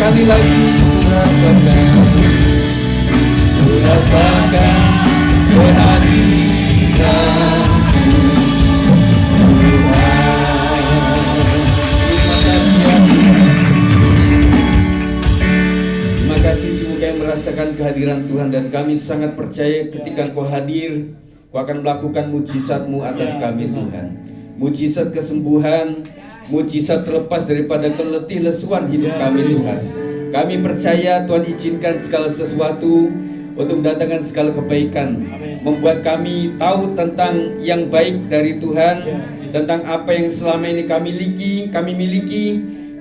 Sekali lagi rasakan kehadiran Terima kasih sungguh kami merasakan kehadiran Tuhan, dan kami sangat percaya ketika Engkau hadir, Engkau akan melakukan mujizat-Mu atas kami Tuhan. Mujizat kesembuhan, mujizat terlepas daripada keletih lesuan hidup kami Tuhan. Kami percaya Tuhan izinkan segala sesuatu untuk mendatangkan segala kebaikan, membuat kami tahu tentang yang baik dari Tuhan, tentang apa yang selama ini kami miliki,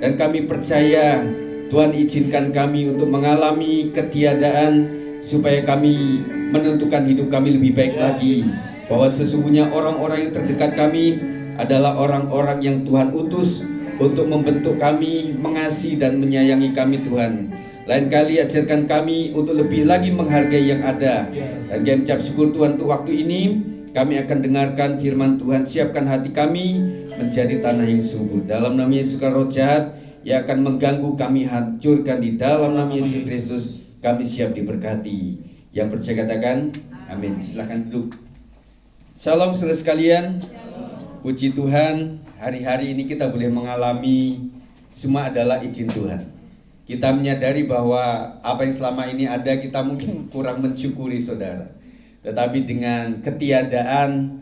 dan kami percaya Tuhan izinkan kami untuk mengalami ketiadaan supaya kami menentukan hidup kami lebih baik lagi, bahwa sesungguhnya orang-orang yang terdekat kami adalah orang-orang yang Tuhan utus untuk membentuk kami, mengasihi dan menyayangi kami Tuhan. Lain kali ajarkan kami untuk lebih lagi menghargai yang ada. Dan kami ucap syukur Tuhan untuk waktu ini. Kami akan dengarkan firman Tuhan. Siapkan hati kami menjadi tanah yang subur. Dalam nama Yesus roh jahat yang akan mengganggu kami hancurkan di dalam nama Yesus Kristus. Kami siap diberkati. Yang percaya katakan amin. Silakan duduk. Salam saudara sekalian. Puji Tuhan, hari-hari ini kita boleh mengalami semua adalah izin Tuhan. Kita menyadari bahwa apa yang selama ini ada kita mungkin kurang mensyukuri saudara. Tetapi dengan ketiadaan,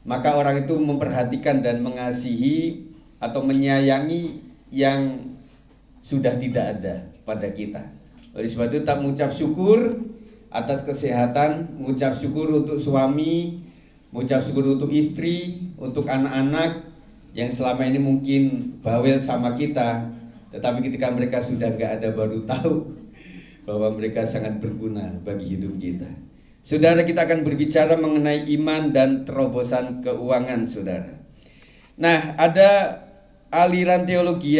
maka orang itu memperhatikan dan mengasihi atau menyayangi yang sudah tidak ada pada kita. Oleh sebab itu kita mengucap syukur atas kesehatan, mengucap syukur untuk suami, mengucap syukur untuk istri, untuk anak-anak yang selama ini mungkin bawel sama kita, tetapi ketika mereka sudah gak ada baru tahu bahwa mereka sangat berguna bagi hidup kita. Saudara, kita akan berbicara mengenai iman dan terobosan keuangan, saudara. Nah, ada aliran teologi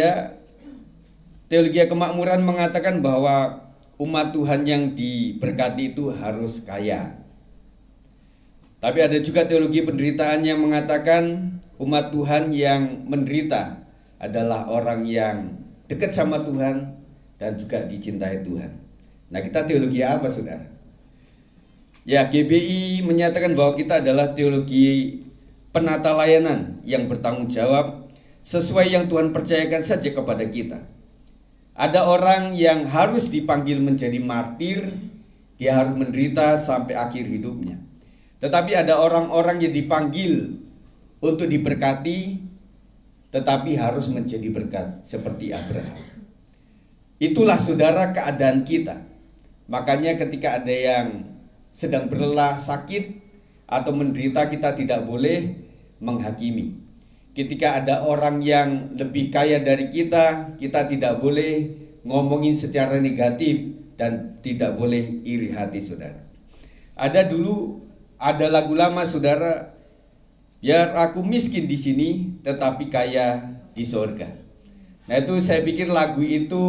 kemakmuran mengatakan bahwa umat Tuhan yang diberkati itu harus kaya. Tapi ada juga teologi penderitaan yang mengatakan umat Tuhan yang menderita adalah orang yang dekat sama Tuhan dan juga dicintai Tuhan. Nah, kita teologi apa, saudara? Ya, GBI menyatakan bahwa kita adalah teologi penata layanan yang bertanggung jawab sesuai yang Tuhan percayakan saja kepada kita. Ada orang yang harus dipanggil menjadi martir, dia harus menderita sampai akhir hidupnya. Tetapi ada orang-orang yang dipanggil untuk diberkati, tetapi harus menjadi berkat seperti Abraham. Itulah saudara keadaan kita. Makanya ketika ada yang sedang berlelah, sakit, atau menderita, kita tidak boleh menghakimi. Ketika ada orang yang lebih kaya dari kita, kita tidak boleh ngomongin secara negatif dan tidak boleh iri hati, saudara. Ada lagu lama, saudara, biar aku miskin di sini tetapi kaya di sorga. Nah, itu saya pikir lagu itu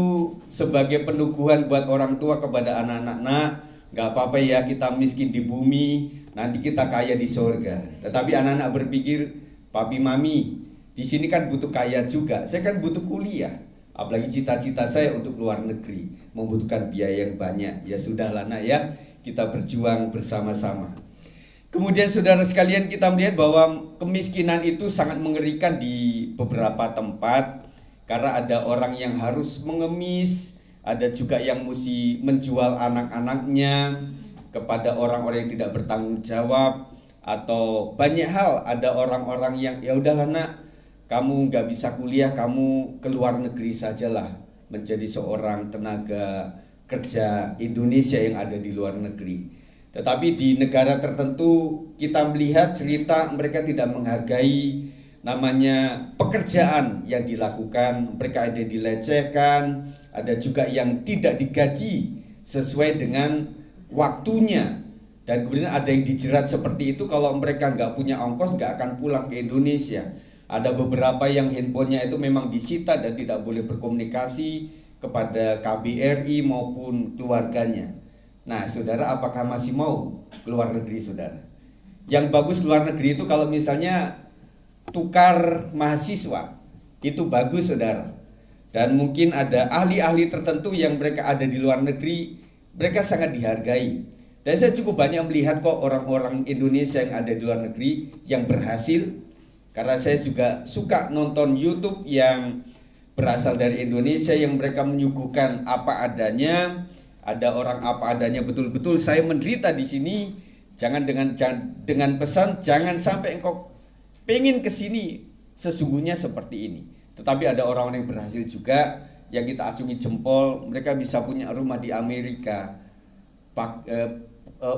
sebagai penuguhan buat orang tua kepada anak-anak. Nah, gak apa-apa ya kita miskin di bumi, nanti kita kaya di sorga. Tetapi anak-anak berpikir, papi mami, di sini kan butuh kaya juga. Saya kan butuh kuliah. Apalagi cita-cita saya untuk luar negeri, membutuhkan biaya yang banyak. Ya sudahlah nak ya, kita berjuang bersama-sama. Kemudian saudara sekalian, kita melihat bahwa kemiskinan itu sangat mengerikan di beberapa tempat. Karena ada orang yang harus mengemis, ada juga yang mesti menjual anak-anaknya kepada orang-orang yang tidak bertanggung jawab. Atau banyak hal, ada orang-orang yang ya udahlah nak, kamu gak bisa kuliah, kamu ke luar negeri sajalah menjadi seorang tenaga kerja Indonesia yang ada di luar negeri. Tetapi di negara tertentu kita melihat cerita mereka tidak menghargai namanya pekerjaan yang dilakukan. Mereka ada dilecehkan, ada juga yang tidak digaji sesuai dengan waktunya, dan kemudian ada yang dijerat seperti itu. Kalau mereka nggak punya ongkos nggak akan pulang ke Indonesia. Ada beberapa yang handphonenya itu memang disita dan tidak boleh berkomunikasi kepada KBRI maupun keluarganya. Nah, saudara, apakah masih mau keluar negeri, saudara? Yang bagus keluar negeri itu kalau misalnya tukar mahasiswa, itu bagus, saudara. Dan mungkin ada ahli-ahli tertentu yang mereka ada di luar negeri, mereka sangat dihargai. Dan saya cukup banyak melihat kok orang-orang Indonesia yang ada di luar negeri yang berhasil. Karena saya juga suka nonton YouTube yang berasal dari Indonesia, yang mereka menyuguhkan apa adanya. Ada orang apa adanya betul-betul. Saya menderita di sini, jangan dengan pesan jangan sampai engkau pengen ke sini sesungguhnya seperti ini. Tetapi ada orang-orang yang berhasil juga yang kita acungi jempol, mereka bisa punya rumah di Amerika.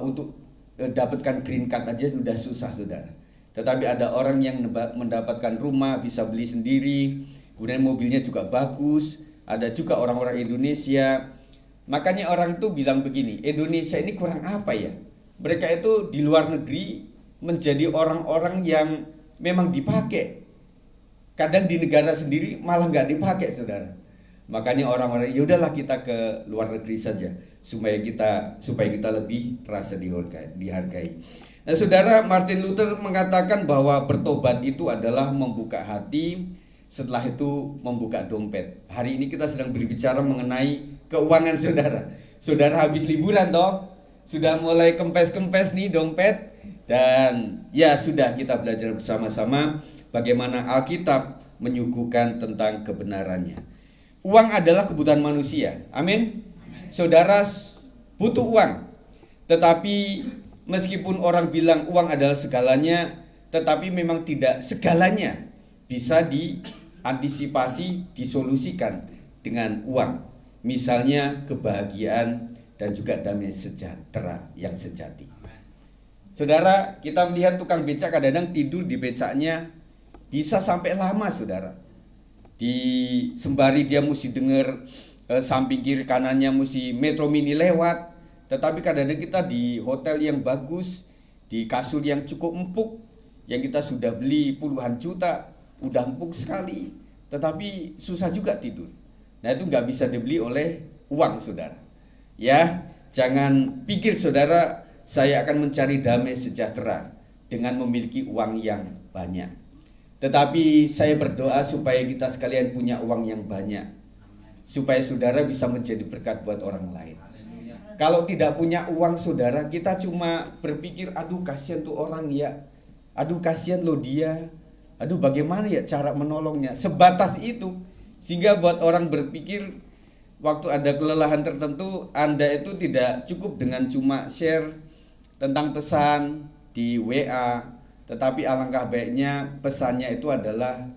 Untuk dapatkan green card aja sudah susah, saudara. Tetapi ada orang yang mendapatkan rumah, bisa beli sendiri, kemudian mobilnya juga bagus. Ada juga orang-orang Indonesia. Makanya orang itu bilang begini, Indonesia ini kurang apa ya? Mereka itu di luar negeri menjadi orang-orang yang memang dipakai. Kadang di negara sendiri malah nggak dipakai, saudara. Makanya orang-orang, yaudahlah kita ke luar negeri saja supaya kita lebih merasa dihargai. Nah, saudara, Martin Luther mengatakan bahwa bertobat itu adalah membuka hati, setelah itu membuka dompet. Hari ini kita sedang berbicara mengenai keuangan, saudara. Saudara habis liburan toh, sudah mulai kempes-kempes nih dompet, dan ya sudah kita belajar bersama-sama bagaimana Alkitab menyuguhkan tentang kebenarannya. Uang adalah kebutuhan manusia. Amin. Saudara butuh uang. Tetapi meskipun orang bilang uang adalah segalanya, tetapi memang tidak segalanya bisa diantisipasi, disolusikan dengan uang. Misalnya kebahagiaan dan juga damai sejahtera yang sejati. Saudara, kita melihat tukang becak kadang-kadang tidur di becaknya bisa sampai lama, saudara. Sembari dia mesti dengar samping kiri kanannya mesti metro mini lewat. Tetapi kadang-kadang kita di hotel yang bagus, di kasur yang cukup empuk, yang kita sudah beli puluhan juta, udah empuk sekali, tetapi susah juga tidur. Nah, itu nggak bisa dibeli oleh uang, saudara. Ya, jangan pikir saudara saya akan mencari damai sejahtera dengan memiliki uang yang banyak. Tetapi saya berdoa supaya kita sekalian punya uang yang banyak, supaya saudara bisa menjadi berkat buat orang lain. Kalau tidak punya uang, saudara, kita cuma berpikir, aduh kasihan tuh orang ya, aduh kasihan loh dia, aduh bagaimana ya cara menolongnya. Sebatas itu, sehingga buat orang berpikir waktu ada kelelahan tertentu, Anda itu tidak cukup dengan cuma share tentang pesan di WA, tetapi alangkah baiknya pesannya itu adalah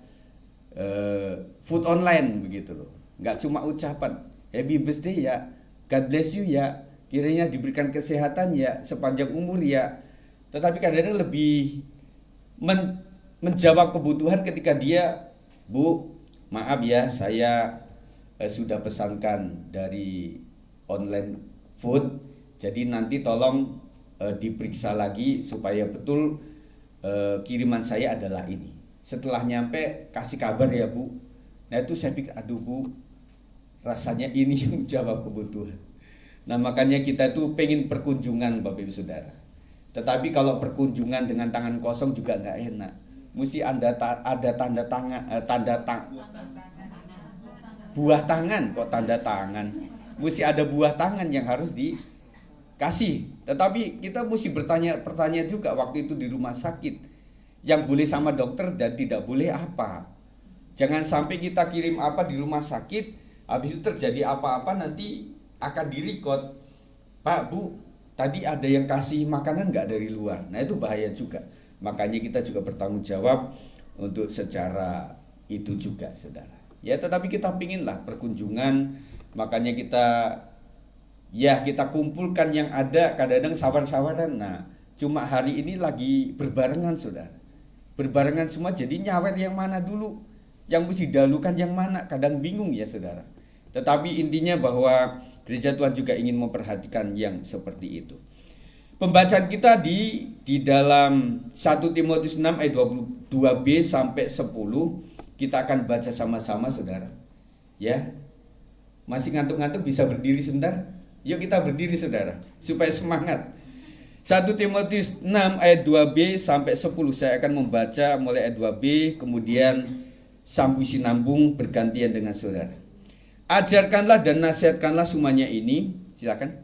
food online begitu loh. Nggak cuma ucapan happy birthday ya, God bless you ya, kiranya diberikan kesehatan ya, sepanjang umur ya. Tetapi kadang-kadang lebih menjawab kebutuhan ketika dia, Bu, maaf ya saya sudah pesankan dari online food, jadi nanti tolong diperiksa lagi supaya betul kiriman saya adalah ini. Setelah nyampe kasih kabar ya Bu. Nah itu saya pikir, aduh Bu, rasanya ini yang menjawab kebutuhan. Nah makanya kita tuh pengen perkunjungan Bapak Ibu Saudara. Tetapi kalau perkunjungan dengan tangan kosong juga nggak enak. Mesti ada tanda tangan, buah tangan, kok tanda tangan. Mesti ada buah tangan yang harus dikasih. Tetapi kita mesti bertanya juga waktu itu di rumah sakit, yang boleh sama dokter dan tidak boleh apa. Jangan sampai kita kirim apa di rumah sakit, habis itu terjadi apa-apa nanti akan direkod. Pak, Bu, tadi ada yang kasih makanan nggak dari luar. Nah itu bahaya juga. Makanya kita juga bertanggung jawab untuk secara itu juga, saudara. Ya tetapi kita pinginlah perkunjungan, makanya kita kumpulkan yang ada, kadang-kadang sawar-sawaran. Nah cuma hari ini lagi berbarengan, saudara. Berbarengan semua, jadi nyawer yang mana dulu, yang mesti dahulukan yang mana, kadang bingung ya saudara. Tetapi intinya bahwa Gereja Tuhan juga ingin memperhatikan yang seperti itu. Pembacaan kita di dalam 1 Timotius 6 ayat 22b sampai 10 kita akan baca sama-sama saudara. Ya. Masih ngantuk-ngantuk bisa berdiri sebentar? Yuk kita berdiri saudara supaya semangat. 1 Timotius 6 ayat 2b sampai 10 saya akan membaca mulai ayat 2b kemudian sambung sinambung bergantian dengan saudara. Ajarkanlah dan nasihatkanlah semuanya ini. Silakan.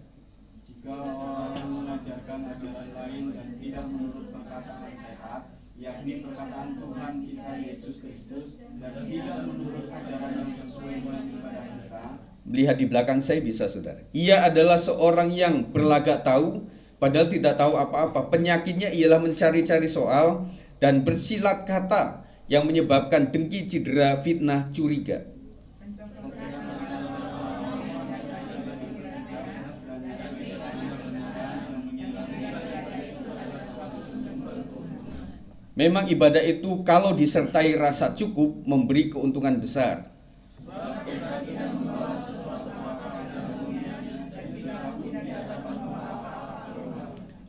Jika orang mengajarkan ajaran lain dan tidak menurut perkataan sehat, yakni perkataan Tuhan kita Yesus Kristus, dan tidak menurut ajaran yang sesuai dengan ibadah kita. Melihat di belakang saya bisa saudara. Ia adalah seorang yang berlagak tahu, padahal tidak tahu apa-apa. Penyakitnya ialah mencari-cari soal dan bersilat kata yang menyebabkan dengki, cedera, fitnah, curiga. Memang ibadah itu kalau disertai rasa cukup memberi keuntungan besar.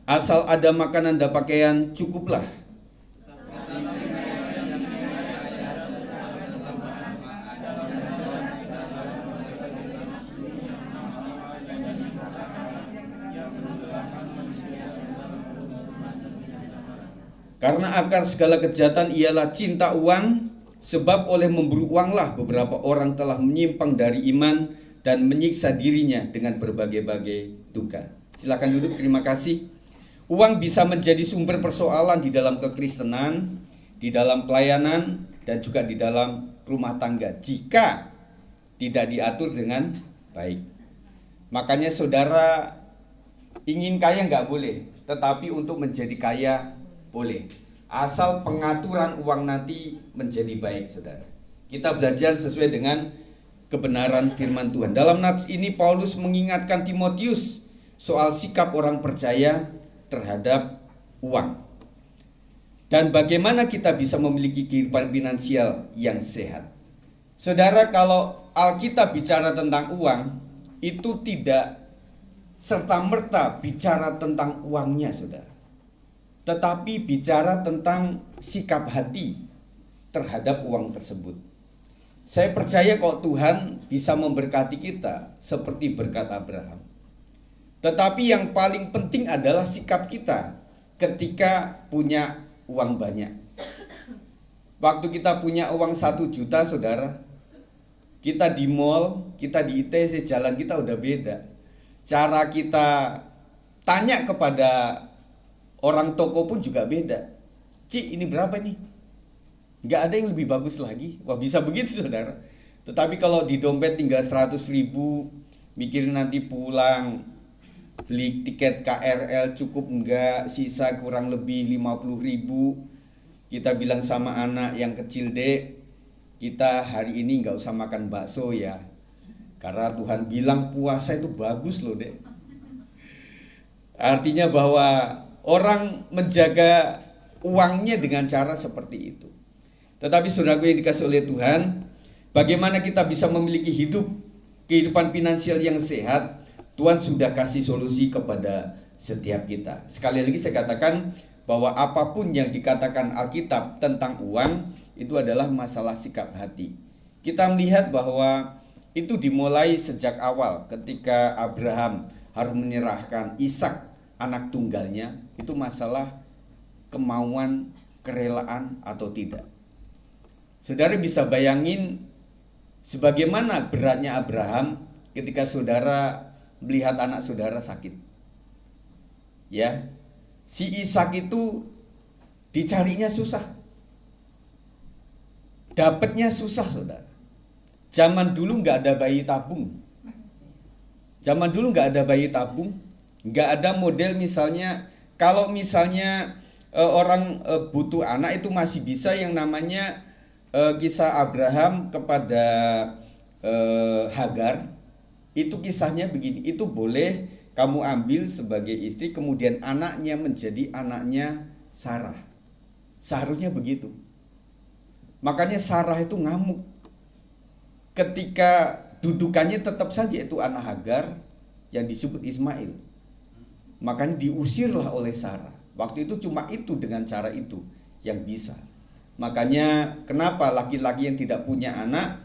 Asal ada makanan dan pakaian cukuplah. Karena akar segala kejahatan ialah cinta uang, sebab oleh memburu uanglah beberapa orang telah menyimpang dari iman dan menyiksa dirinya dengan berbagai-bagai duka. Silakan duduk, terima kasih. Uang bisa menjadi sumber persoalan di dalam kekristenan, di dalam pelayanan, dan juga di dalam rumah tangga jika tidak diatur dengan baik. Makanya saudara ingin kaya nggak boleh, tetapi untuk menjadi kaya boleh. Asal pengaturan uang nanti menjadi baik saudara. Kita belajar sesuai dengan kebenaran firman Tuhan. Dalam nats ini Paulus mengingatkan Timotius soal sikap orang percaya terhadap uang. Dan bagaimana kita bisa memiliki kehidupan finansial yang sehat. Saudara, kalau Alkitab bicara tentang uang, itu tidak serta-merta bicara tentang uangnya saudara, tetapi bicara tentang sikap hati terhadap uang tersebut. Saya percaya kok Tuhan bisa memberkati kita seperti berkat Abraham. Tetapi yang paling penting adalah sikap kita ketika punya uang banyak. Waktu kita punya uang 1 juta saudara, kita di mall, kita di ITC, jalan kita udah beda. Cara kita tanya kepada orang toko pun juga beda. Cik, ini berapa nih? Nggak ada yang lebih bagus lagi. Wah, bisa begitu saudara. Tetapi kalau di dompet tinggal 100 ribu, mikirin nanti pulang, beli tiket KRL cukup enggak, sisa kurang lebih 50 ribu. Kita bilang sama anak yang kecil, dek, kita hari ini nggak usah makan bakso ya. Karena Tuhan bilang puasa itu bagus loh, dek. Artinya bahwa orang menjaga uangnya dengan cara seperti itu. Tetapi saudaraku yang dikasih oleh Tuhan, bagaimana kita bisa memiliki kehidupan finansial yang sehat? Tuhan sudah kasih solusi kepada setiap kita. Sekali lagi saya katakan bahwa apapun yang dikatakan Alkitab tentang uang itu adalah masalah sikap hati. Kita melihat bahwa itu dimulai sejak awal ketika Abraham harus menyerahkan Ishak anak tunggalnya. Itu masalah kemauan, kerelaan atau tidak. Saudara bisa bayangin sebagaimana beratnya Abraham ketika saudara melihat anak saudara sakit. Ya, si Ishak itu dicarinya susah, dapatnya susah saudara. Zaman dulu nggak ada bayi tabung. Nggak ada model misalnya, kalau misalnya orang butuh anak itu masih bisa yang namanya kisah Abraham kepada Hagar. Itu kisahnya begini, itu boleh kamu ambil sebagai istri, kemudian anaknya menjadi anaknya Sarah. Seharusnya begitu. Makanya Sarah itu ngamuk ketika dudukannya tetap saja itu anak Hagar yang disebut Ismail. Makanya diusirlah oleh Sarah. Waktu itu cuma itu, dengan cara itu yang bisa. Makanya kenapa laki-laki yang tidak punya anak,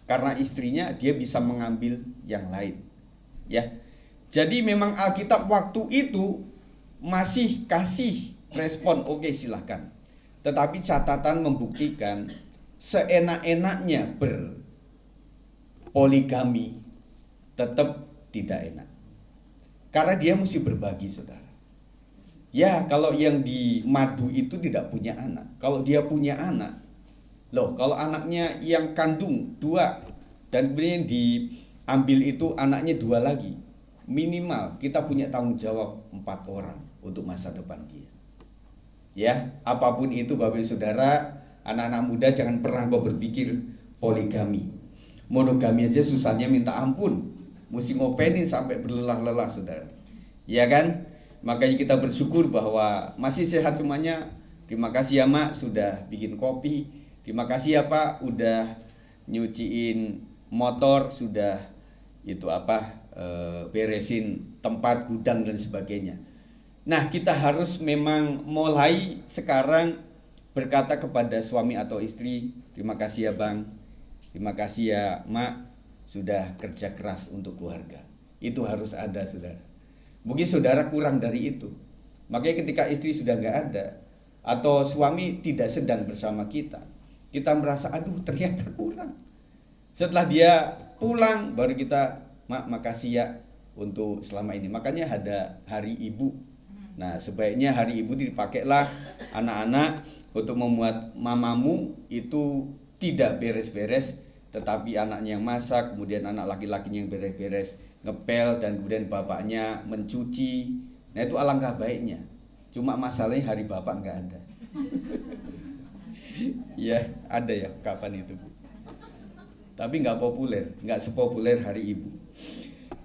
karena istrinya dia bisa mengambil yang lain. Ya. Jadi memang Alkitab waktu itu masih kasih respon, oke silahkan. Tetapi catatan membuktikan seenak-enaknya berpoligami tetap tidak enak. Karena dia mesti berbagi, saudara. Ya, kalau yang di madu itu tidak punya anak. Kalau dia punya anak, loh, kalau anaknya yang kandung 2 dan kemudian diambil itu anaknya 2 lagi, minimal kita punya tanggung jawab 4 orang untuk masa depan dia. Ya, apapun itu Bapak Ibu Saudara, anak-anak muda jangan pernah berpikir poligami. Monogami aja susahnya minta ampun. Mesti ngopenin sampai berlelah-lelah, saudara. Ya kan? Makanya kita bersyukur bahwa masih sehat semuanya. Terima kasih ya Mak sudah bikin kopi. Terima kasih ya Pak udah nyuciin motor, sudah beresin tempat gudang dan sebagainya. Nah, kita harus memang mulai sekarang berkata kepada suami atau istri, terima kasih ya Bang, terima kasih ya Mak sudah kerja keras untuk keluarga. Itu harus ada, saudara. Mungkin saudara kurang dari itu. Makanya ketika istri sudah nggak ada atau suami tidak sedang bersama kita merasa aduh ternyata kurang. Setelah dia pulang baru kita, Mak makasih ya untuk selama ini. Makanya ada hari ibu. Nah, sebaiknya hari ibu dipakailah anak-anak untuk membuat mamamu itu tidak beres-beres, tetapi anaknya yang masak, kemudian anak laki-lakinya yang beres-beres ngepel, dan kemudian bapaknya mencuci. Nah, itu alangkah baiknya. Cuma masalahnya hari bapak nggak ada. Ya, ada ya kapan itu Bu. Tapi nggak populer, nggak sepopuler hari ibu.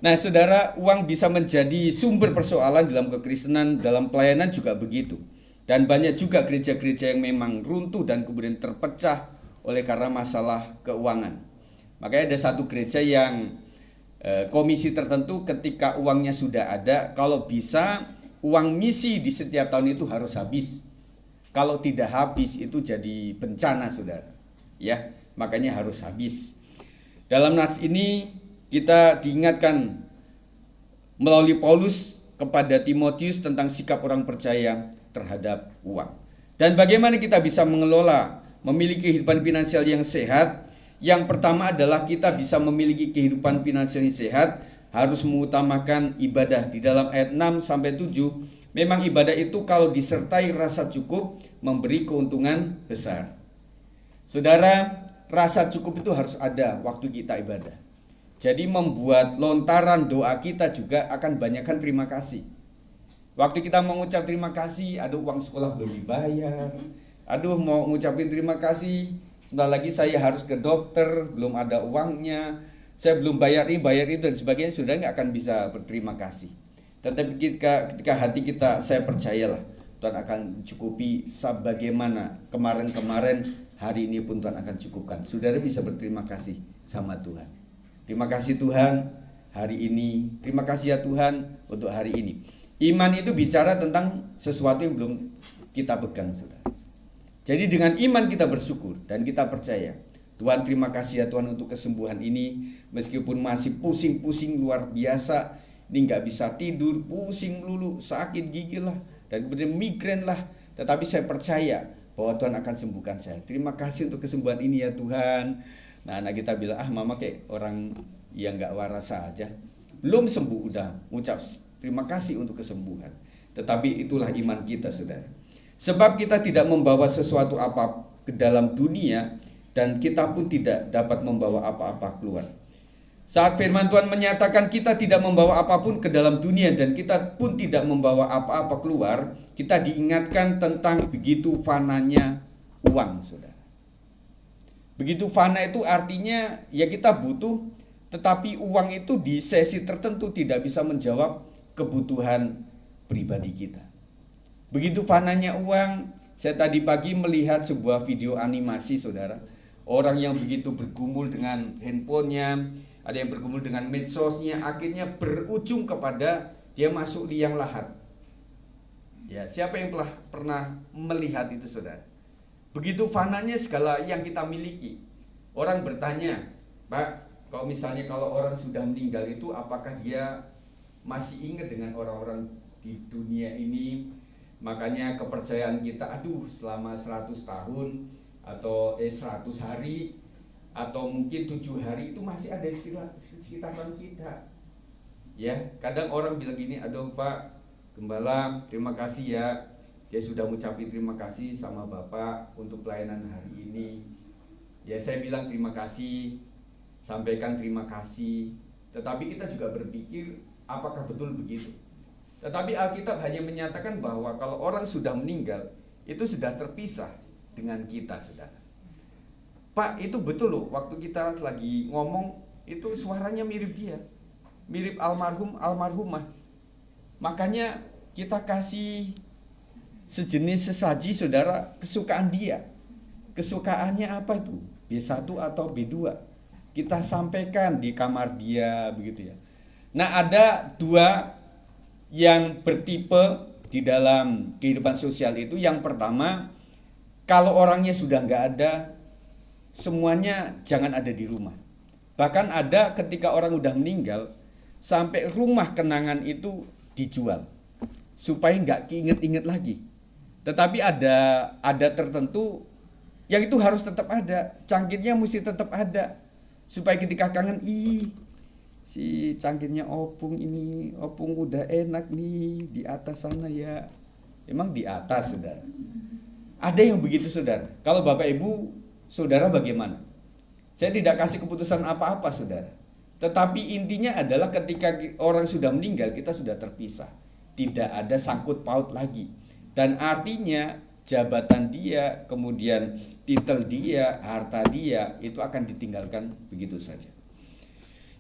Nah, saudara, uang bisa menjadi sumber persoalan dalam kekristenan, dalam pelayanan juga begitu. Dan banyak juga gereja-gereja yang memang runtuh dan kemudian terpecah oleh karena masalah keuangan. Makanya ada satu gereja yang komisi tertentu ketika uangnya sudah ada, kalau bisa uang misi di setiap tahun itu harus habis. Kalau tidak habis itu jadi bencana, saudara. Ya, makanya harus habis. Dalam nats ini kita diingatkan melalui Paulus kepada Timotius tentang sikap orang percaya terhadap uang. Dan bagaimana kita bisa mengelola, memiliki kehidupan finansial yang sehat. Yang pertama adalah kita bisa memiliki kehidupan finansial yang sehat harus mengutamakan ibadah. Di dalam ayat 6-7, memang ibadah itu kalau disertai rasa cukup memberi keuntungan besar. Saudara, rasa cukup itu harus ada waktu kita ibadah. Jadi membuat lontaran doa kita juga akan banyakkan terima kasih. Waktu kita mengucap terima kasih, aduh uang sekolah belum dibayar, aduh mau ngucapin terima kasih, sebentar lagi saya harus ke dokter, belum ada uangnya, saya belum bayar ini, bayar itu dan sebagainya, sudah nggak akan bisa berterima kasih. Tetapi ketika hati kita, saya percayalah Tuhan akan cukupi sebagaimana kemarin-kemarin, hari ini pun Tuhan akan cukupkan. Saudara bisa berterima kasih sama Tuhan. Terima kasih Tuhan hari ini, terima kasih ya Tuhan untuk hari ini. Iman itu bicara tentang sesuatu yang belum kita pegang, saudara. Jadi dengan iman kita bersyukur dan kita percaya, Tuhan terima kasih ya Tuhan untuk kesembuhan ini. Meskipun masih pusing-pusing luar biasa, ini nggak bisa tidur, pusing lulu, sakit gigi lah, dan kemudian migrain lah. Tetapi saya percaya bahwa Tuhan akan sembuhkan saya. Terima kasih untuk kesembuhan ini ya Tuhan. Nah, anak kita bilang, mama kayak orang yang nggak waras saja, belum sembuh udah ngucap terima kasih untuk kesembuhan. Tetapi itulah iman kita, saudara. Sebab kita tidak membawa sesuatu apa ke dalam dunia, dan kita pun tidak dapat membawa apa-apa keluar. Saat firman Tuhan menyatakan kita tidak membawa apapun ke dalam dunia dan kita pun tidak membawa apa-apa keluar, kita diingatkan tentang begitu fananya uang, saudara. Begitu fana itu artinya ya kita butuh, tetapi uang itu di sesi tertentu tidak bisa menjawab kebutuhan pribadi kita. Begitu fananya uang. Saya tadi pagi melihat sebuah video animasi, saudara. Orang yang begitu bergumul dengan handphonenya, ada yang bergumul dengan medsosnya, akhirnya berujung kepada dia masuk liang lahat. Ya, siapa yang telah pernah melihat itu, saudara? Begitu fananya segala yang kita miliki. Orang bertanya, Pak, kalau misalnya kalau orang sudah meninggal itu apakah dia masih ingat dengan orang-orang di dunia ini? Makanya kepercayaan kita, selama 100 tahun atau 100 hari atau mungkin 7 hari itu masih ada di sekitaran kita. Ya, kadang orang bilang gini, Pak Gembala, terima kasih ya, dia sudah mengucapkan terima kasih sama Bapak untuk pelayanan hari ini. Ya, saya bilang terima kasih, sampaikan terima kasih. Tetapi kita juga berpikir apakah betul begitu? Tetapi Alkitab hanya menyatakan bahwa kalau orang sudah meninggal itu sudah terpisah dengan kita, saudara. Pak, itu betul loh, waktu kita lagi ngomong itu suaranya mirip dia, mirip almarhumah. Makanya kita kasih sejenis sesaji, saudara, kesukaan dia. Kesukaannya apa itu? B1 atau B2. Kita sampaikan di kamar dia, begitu ya. Nah, ada 2 yang bertipe di dalam kehidupan sosial itu. Yang pertama, kalau orangnya sudah nggak ada, semuanya jangan ada di rumah. Bahkan ada ketika orang udah meninggal, sampai rumah kenangan itu dijual supaya nggak keinget-inget lagi. Tetapi ada tertentu yang itu harus tetap ada, cangkirnya mesti tetap ada supaya ketika kangen, si cangkirnya opung udah enak nih di atas sana ya. Emang di atas, saudara? Ada yang begitu, saudara. Kalau Bapak Ibu, saudara bagaimana? Saya tidak kasih keputusan apa-apa, saudara. Tetapi intinya adalah ketika orang sudah meninggal, kita sudah terpisah. Tidak ada sangkut paut lagi. Dan artinya jabatan dia, kemudian titel dia, harta dia, itu akan ditinggalkan begitu saja.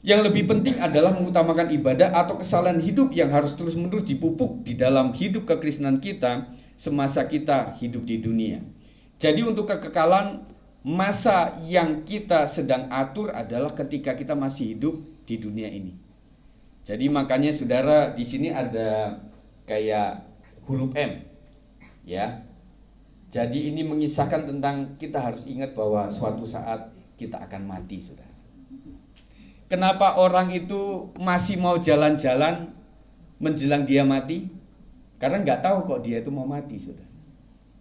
Yang lebih penting adalah mengutamakan ibadah atau kesalahan hidup yang harus terus-menerus dipupuk di dalam hidup kekristenan kita semasa kita hidup di dunia. Jadi untuk kekekalan, masa yang kita sedang atur adalah ketika kita masih hidup di dunia ini. Jadi makanya saudara, di sini ada kayak huruf M, ya. Jadi ini mengisahkan tentang kita harus ingat bahwa suatu saat kita akan mati, saudara. Kenapa orang itu masih mau jalan-jalan menjelang dia mati? Karena nggak tahu kok dia itu mau mati, saudara.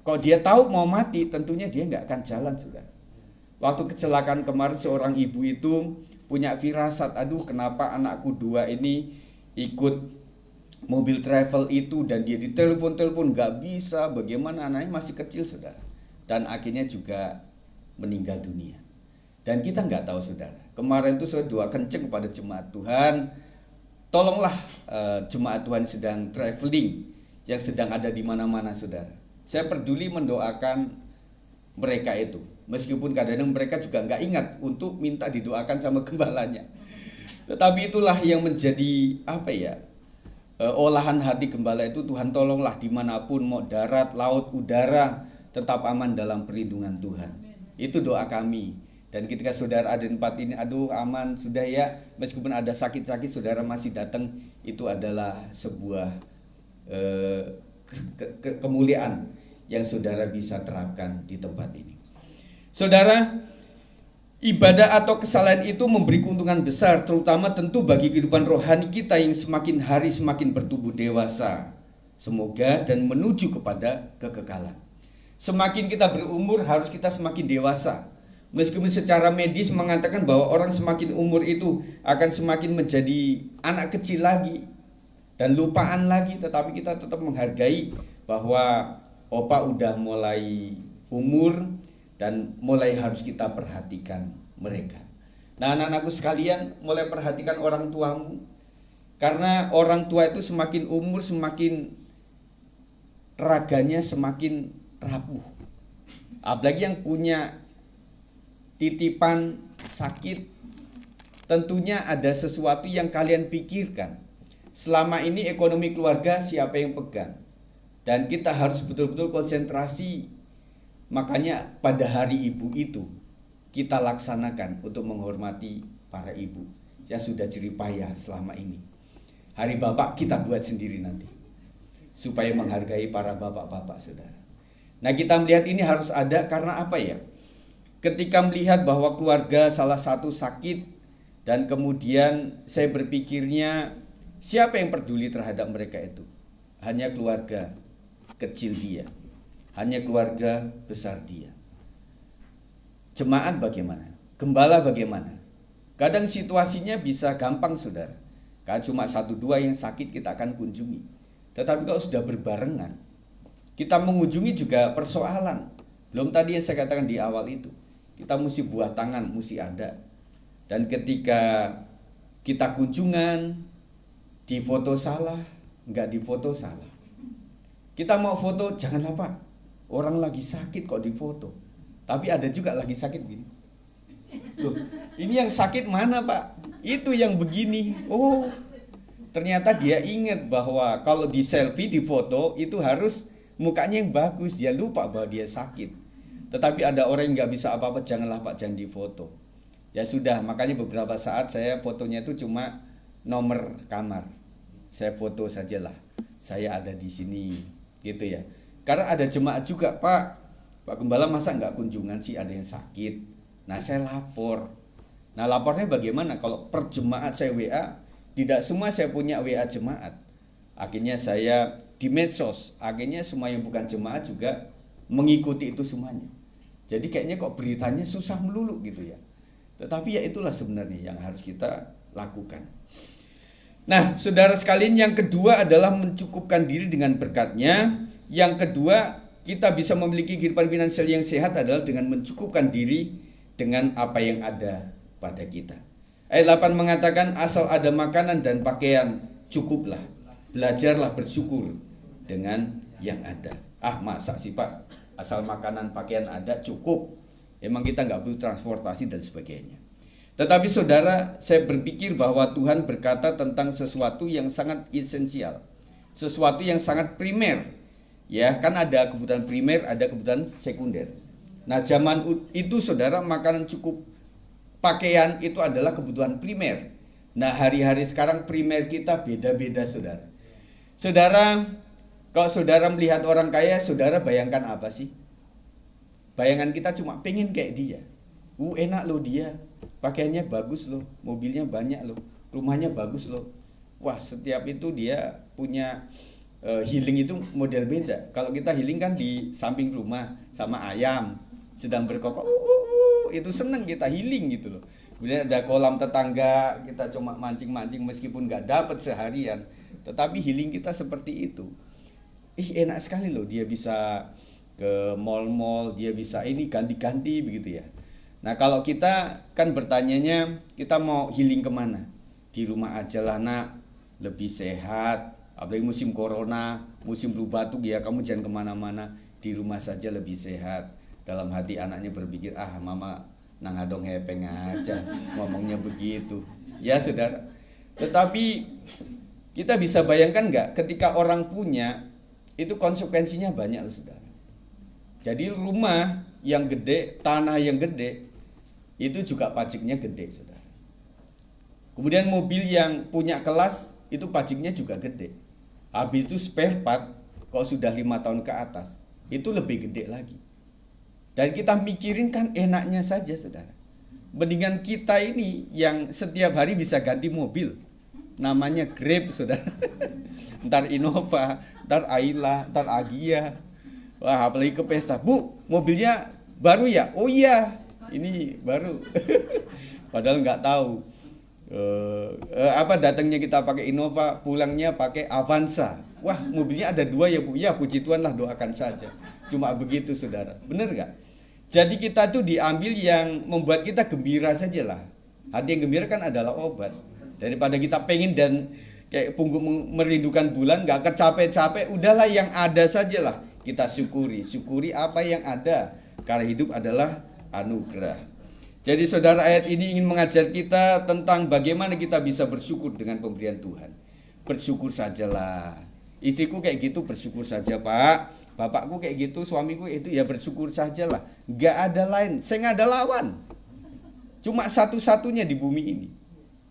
Kalau dia tahu mau mati, tentunya dia nggak akan jalan, saudara. Waktu kecelakaan kemarin, seorang ibu itu punya firasat, kenapa anakku 2 ini ikut mobil travel itu dan dia ditelepon nggak bisa, bagaimana, anaknya masih kecil, saudara. Dan akhirnya juga meninggal dunia. Dan kita nggak tahu, saudara. Kemarin itu saya doa kenceng kepada jemaat Tuhan, tolonglah jemaat Tuhan sedang traveling, yang sedang ada di mana-mana, saudara. Saya peduli mendoakan mereka itu, meskipun kadang-kadang mereka juga nggak ingat untuk minta didoakan sama gembalanya. Tetapi itulah yang menjadi olahan hati gembala itu. Tuhan tolonglah dimanapun, mau darat, laut, udara, tetap aman dalam perlindungan Tuhan. Itu doa kami. Dan ketika saudara ada di tempat ini, aman sudah ya, meskipun ada sakit-sakit saudara masih datang, itu adalah sebuah kemuliaan yang saudara bisa terapkan di tempat ini. Saudara, ibadah atau kesalahan itu memberi keuntungan besar, terutama tentu bagi kehidupan rohani kita yang semakin hari semakin bertumbuh dewasa, semoga, dan menuju kepada kekekalan. Semakin kita berumur, harus kita semakin dewasa. Meskipun secara medis mengatakan bahwa orang semakin umur itu akan semakin menjadi anak kecil lagi dan lupaan lagi, tetapi kita tetap menghargai bahwa opa udah mulai umur dan mulai harus kita perhatikan mereka. Nah, anak-anakku sekalian, mulai perhatikan orang tuamu, karena orang tua itu semakin umur semakin raganya semakin rapuh. Apalagi yang punya titipan sakit, tentunya ada sesuatu yang kalian pikirkan. Selama ini ekonomi keluarga siapa yang pegang? Dan kita harus betul-betul konsentrasi. Makanya pada hari ibu itu kita laksanakan untuk menghormati para ibu yang sudah jerih payah selama ini. Hari Bapak kita buat sendiri nanti, supaya menghargai para bapak-bapak saudara. Nah, kita melihat ini harus ada karena apa ya? Ketika melihat bahwa keluarga salah satu sakit, dan kemudian saya berpikirnya siapa yang peduli terhadap mereka itu? Hanya keluarga kecil dia, hanya keluarga besar dia. Jemaat bagaimana? Gembala bagaimana? Kadang situasinya bisa gampang saudara. Kalau cuma 1-2 yang sakit kita akan kunjungi. Tetapi kalau sudah berbarengan, kita mengunjungi juga persoalan. Belum tadi yang saya katakan di awal itu, kita mesti buah tangan, mesti ada. Dan ketika kita kunjungan, di foto salah, enggak di foto salah. Kita mau foto, janganlah Pak, orang lagi sakit kok di foto. Tapi ada juga lagi sakit gini. Loh, ini yang sakit mana Pak? Itu yang begini. Oh, ternyata dia ingat bahwa kalau di selfie, di foto, itu harus mukanya yang bagus. Dia lupa bahwa dia sakit. Tetapi ada orang yang gak bisa apa-apa, janganlah Pak, jangan di foto. Ya sudah, makanya beberapa saat saya fotonya itu cuma nomor kamar. Saya foto sajalah, saya ada di sini, gitu ya. Karena ada jemaat juga, Pak Gembala masa nggak kunjungan sih, ada yang sakit. Nah, saya lapor. Nah, lapornya bagaimana? Kalau per jemaat saya WA, tidak semua saya punya WA jemaat. Akhirnya saya di medsos, akhirnya semua yang bukan jemaat juga mengikuti itu semuanya. Jadi kayaknya kok beritanya susah melulu gitu ya. Tetapi ya itulah sebenarnya yang harus kita lakukan. Nah, saudara sekalian, yang kedua adalah mencukupkan diri dengan berkat-Nya. Yang kedua, kita bisa memiliki kehidupan finansial yang sehat adalah dengan mencukupkan diri dengan apa yang ada pada kita. Ayat 8 mengatakan, asal ada makanan dan pakaian, cukuplah. Belajarlah bersyukur dengan yang ada. Ah, masa sih Pak, asal makanan pakaian ada cukup. Emang kita nggak butuh transportasi dan sebagainya. Tetapi saudara, saya berpikir bahwa Tuhan berkata tentang sesuatu yang sangat esensial, sesuatu yang sangat primer. Ya, kan ada kebutuhan primer, ada kebutuhan sekunder. Nah, zaman itu saudara, makanan cukup, pakaian itu adalah kebutuhan primer. Nah, hari-hari sekarang primer kita beda-beda saudara. Saudara, kalau saudara melihat orang kaya, saudara bayangkan apa sih? Bayangan kita cuma pengen kayak dia. Enak loh dia, pakaiannya bagus loh, mobilnya banyak loh, rumahnya bagus loh. Wah, setiap itu dia punya healing itu model beda. Kalau kita healing kan di samping rumah sama ayam sedang berkokok, itu seneng kita healing gitu loh. Kemudian ada kolam tetangga, kita cuma mancing-mancing meskipun nggak dapat seharian, tetapi healing kita seperti itu. Enak sekali loh, dia bisa ke mall-mall, dia bisa ini ganti-ganti begitu ya. Nah, kalau kita kan bertanyanya, kita mau healing kemana? Di rumah aja lah nak, lebih sehat. Apalagi musim corona, musim flu batuk ya, kamu jangan kemana-mana, di rumah saja lebih sehat. Dalam hati anaknya berpikir, mama nang adong hepeng aja, ngomongnya begitu. Ya saudara, tetapi kita bisa bayangkan nggak, ketika orang punya, itu konsekuensinya banyak loh saudara. Jadi rumah yang gede, tanah yang gede, itu juga pajaknya gede saudara. Kemudian mobil yang punya kelas, itu pajaknya juga gede. Habis itu spare part, kalau sudah 5 tahun ke atas, itu lebih gede lagi. Dan kita mikirin kan enaknya saja saudara. Mendingan kita ini yang setiap hari bisa ganti mobil, namanya Grab saudara. Ntar Innova, ntar Ayla, ntar Agia. Wah, apalagi ke pesta, Bu, mobilnya baru ya? Oh iya, ini baru. Padahal nggak tahu. Datangnya kita pakai Innova, pulangnya pakai Avanza. Wah, mobilnya ada 2 ya Bu. Ya, puji Tuhan lah, doakan saja. Cuma begitu saudara, bener nggak? Jadi kita tuh diambil yang membuat kita gembira saja lah. Hati yang gembira kan adalah obat. Daripada kita pengen dan kayak punggung merindukan bulan, nggak kecapek-capek, udahlah yang ada saja lah. Kita syukuri apa yang ada, karena hidup adalah anugerah. Jadi saudara, ayat ini ingin mengajar kita tentang bagaimana kita bisa bersyukur dengan pemberian Tuhan. Bersyukur sajalah. Istriku kayak gitu, bersyukur saja Pak. Bapakku kayak gitu, suamiku itu, ya bersyukur sajalah. Gak ada lain, saya gak ada lawan. Cuma satu-satunya di bumi ini.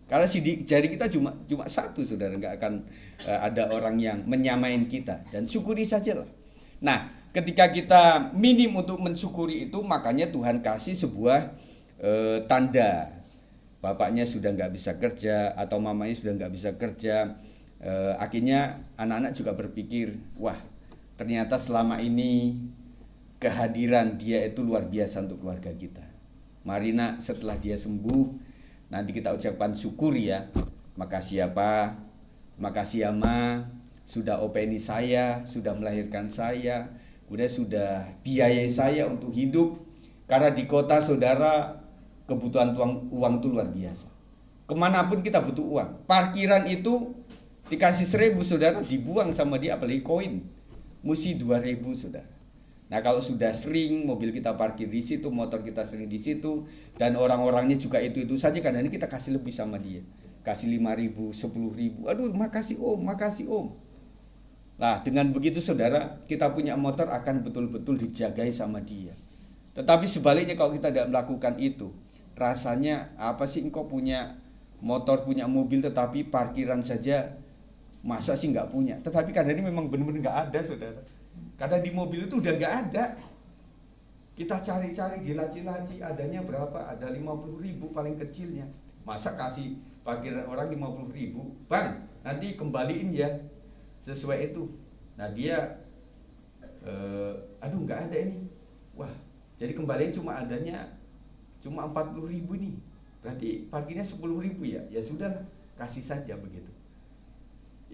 Karena sidik jari kita cuma satu, saudara, nggak akan ada orang yang menyamain kita, dan syukuri sajalah. Nah, ketika kita minim untuk mensyukuri itu, makanya Tuhan kasih sebuah tanda. Bapaknya sudah nggak bisa kerja atau mamanya sudah nggak bisa kerja. Akhirnya anak-anak juga berpikir, wah, ternyata selama ini kehadiran dia itu luar biasa untuk keluarga kita. Mari nak, setelah dia sembuh, nanti kita ucapkan syukur ya. Makasih ya Pak, makasih ya Ma, sudah openi saya, sudah melahirkan saya, sudah biayai saya untuk hidup. Karena di kota, saudara, kebutuhan uang itu luar biasa. Kemanapun kita butuh uang. Parkiran itu dikasih 1.000, saudara, dibuang sama dia, apalagi koin. Mesti 2.000, saudara. Nah, kalau sudah sering mobil kita parkir di situ, motor kita sering di situ, dan orang-orangnya juga itu saja, kadang-kadang kita kasih lebih sama dia. Kasih 5.000, 10.000. Aduh, makasih Om, makasih Om. Nah, dengan begitu, saudara, kita punya motor akan betul-betul dijagai sama dia. Tetapi sebaliknya, kalau kita tidak melakukan itu, rasanya apa sih engkau punya motor, punya mobil, tetapi parkiran saja masa sih nggak punya. Tetapi kadang ini memang benar-benar nggak ada, saudara. Karena di mobil itu udah nggak ada. Kita cari-cari di laci-laci, adanya berapa? Ada 50.000 paling kecilnya. Masa kasih parkiran orang 50.000? Bang, nanti kembaliin ya sesuai itu. Nah dia aduh nggak ada ini. Wah, jadi kembaliin cuma adanya cuma 40.000 nih. Berarti parkirnya 10.000 ya. Ya sudah, kasih saja begitu.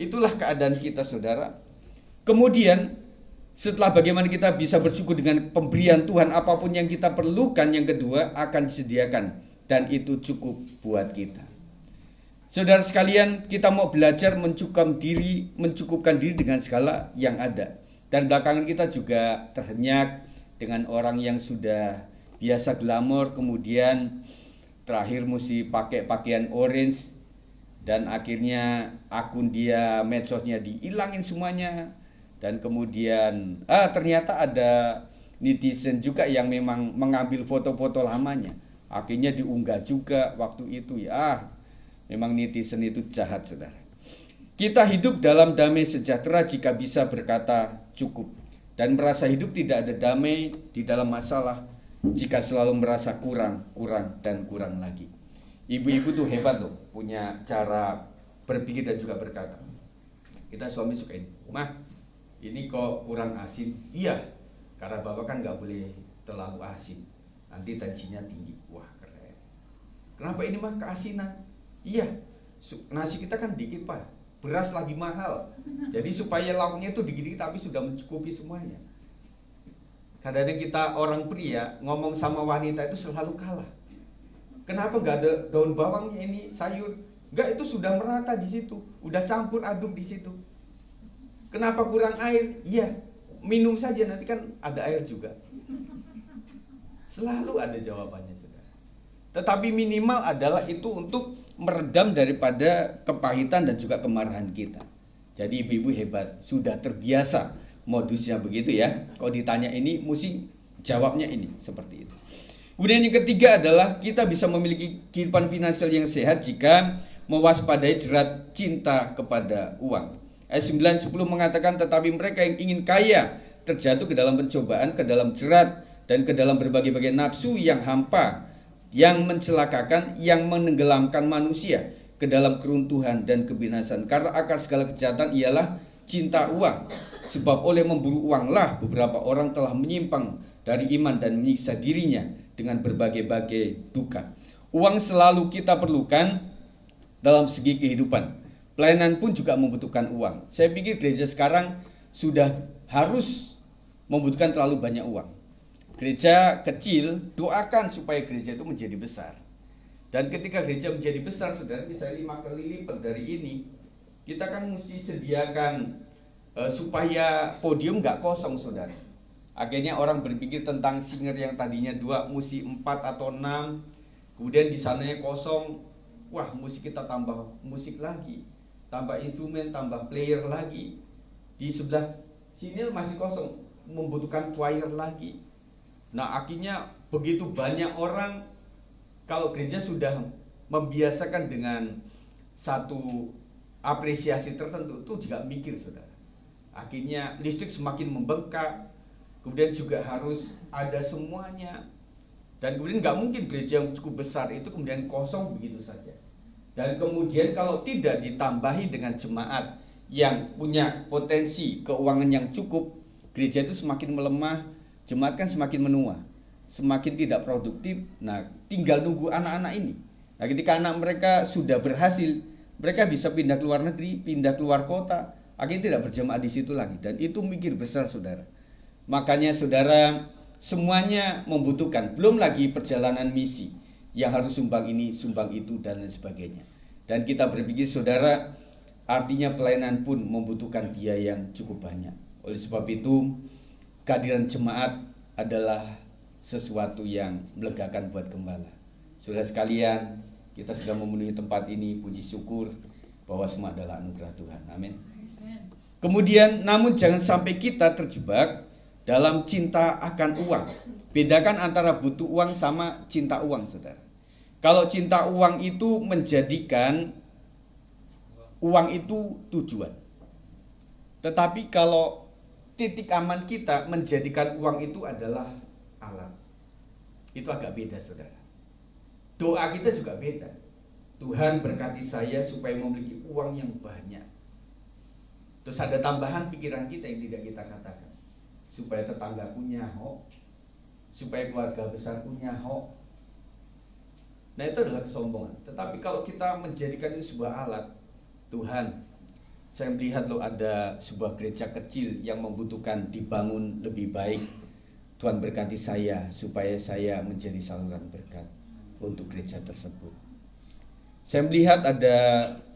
Itulah keadaan kita, saudara. Kemudian setelah bagaimana kita bisa bersyukur dengan pemberian Tuhan, apapun yang kita perlukan, yang kedua akan disediakan, dan itu cukup buat kita. Saudara sekalian, kita mau belajar mencukupkan diri dengan segala yang ada. Dan belakangan kita juga terhenyak dengan orang yang sudah biasa glamor, kemudian terakhir mesti pakai pakaian orange, dan akhirnya akun dia, medsosnya dihilangin semuanya. Dan kemudian ternyata ada netizen juga yang memang mengambil foto-foto lamanya, akhirnya diunggah juga waktu itu ya. Memang netizen itu jahat, saudara. Kita hidup dalam damai sejahtera jika bisa berkata cukup, dan merasa hidup tidak ada damai di dalam masalah jika selalu merasa kurang dan kurang lagi. Ibu-ibu tuh hebat loh, punya cara berpikir dan juga berkata. Kita suami suka ini, Mah, ini kok kurang asin. Iya, karena bapak kan nggak boleh terlalu asin, nanti tensinya tinggi. Wah, keren. Kenapa ini mah keasinan? Iya, nasi kita kan dikit Pak, beras lagi mahal, jadi supaya lauknya itu dikit-dikit tapi sudah mencukupi semuanya. Kadang-kadang kita orang pria ngomong sama wanita itu selalu kalah. Kenapa nggak ada daun bawangnya ini sayur? Nggak, itu sudah merata di situ, udah campur aduk di situ. Kenapa kurang air? Iya, minum saja, nanti kan ada air juga. Selalu ada jawabannya, saudara. Tetapi minimal adalah itu untuk meredam daripada kepahitan dan juga kemarahan kita. Jadi ibu-ibu hebat, sudah terbiasa modusnya begitu ya. Kalau ditanya ini, mesti jawabnya ini, seperti itu. Kemudian yang ketiga adalah kita bisa memiliki kehidupan finansial yang sehat jika mewaspadai jerat cinta kepada uang. Ayat 9-10 mengatakan, tetapi mereka yang ingin kaya terjatuh ke dalam pencobaan, ke dalam jerat, dan ke dalam berbagai-bagai nafsu yang hampa, yang mencelakakan, yang menenggelamkan manusia ke dalam keruntuhan dan kebinasan. Karena akar segala kejahatan ialah cinta uang. Sebab oleh memburu uanglah beberapa orang telah menyimpang dari iman dan menyiksa dirinya dengan berbagai-bagai duka. Uang selalu kita perlukan dalam segi kehidupan. Pelayanan pun juga membutuhkan uang. Saya pikir gereja sekarang sudah harus membutuhkan terlalu banyak uang. Gereja kecil, doakan supaya gereja itu menjadi besar. Dan ketika gereja menjadi besar, saudara, misalnya 5 kali lipat dari ini, kita kan mesti sediakan supaya podium nggak kosong, saudara. Akhirnya orang berpikir tentang singer yang tadinya 2, mesti 4 atau 6. Kemudian di sananya kosong, wah, mesti kita tambah musik lagi, tambah instrumen, tambah player lagi. Di sebelah sini masih kosong, membutuhkan choir lagi. Nah, akhirnya begitu banyak orang, kalau gereja sudah membiasakan dengan satu apresiasi tertentu itu juga mikir saudara. Akhirnya listrik semakin membengkak, kemudian juga harus ada semuanya, dan kemudian nggak mungkin gereja yang cukup besar itu kemudian kosong begitu saja. Dan kemudian kalau tidak ditambahi dengan jemaat yang punya potensi keuangan yang cukup, gereja itu semakin melemah, jemaat kan semakin menua, semakin tidak produktif. Nah, tinggal nunggu anak-anak ini. Nah, ketika anak mereka sudah berhasil, mereka bisa pindah ke luar negeri, pindah ke luar kota, akhirnya tidak berjemaat di situ lagi. Dan itu mikir besar saudara. Makanya saudara, semuanya membutuhkan, belum lagi perjalanan misi yang harus sumbang ini, sumbang itu, dan lain sebagainya. Dan kita berpikir saudara, artinya pelayanan pun membutuhkan biaya yang cukup banyak. Oleh sebab itu, kehadiran jemaat adalah sesuatu yang melegakan buat gembala. Saudara sekalian, kita sudah memenuhi tempat ini, puji syukur bahwa semua adalah anugerah Tuhan. Amin. Kemudian, namun jangan sampai kita terjebak dalam cinta akan uang. Bedakan antara butuh uang sama cinta uang, saudara. Kalau cinta uang itu menjadikan uang itu tujuan. Tetapi kalau titik aman kita menjadikan uang itu adalah alat, itu agak beda saudara. Doa kita juga beda. Tuhan berkati saya supaya memiliki uang yang banyak. Terus ada tambahan pikiran kita yang tidak kita katakan, supaya tetangga punya hok, supaya keluarga besar punya hok. Nah, itu adalah kesombongan. Tetapi kalau kita menjadikan itu sebuah alat, Tuhan, saya melihat loh ada sebuah gereja kecil yang membutuhkan dibangun lebih baik. Tuhan berkati saya supaya saya menjadi saluran berkat untuk gereja tersebut. Saya melihat ada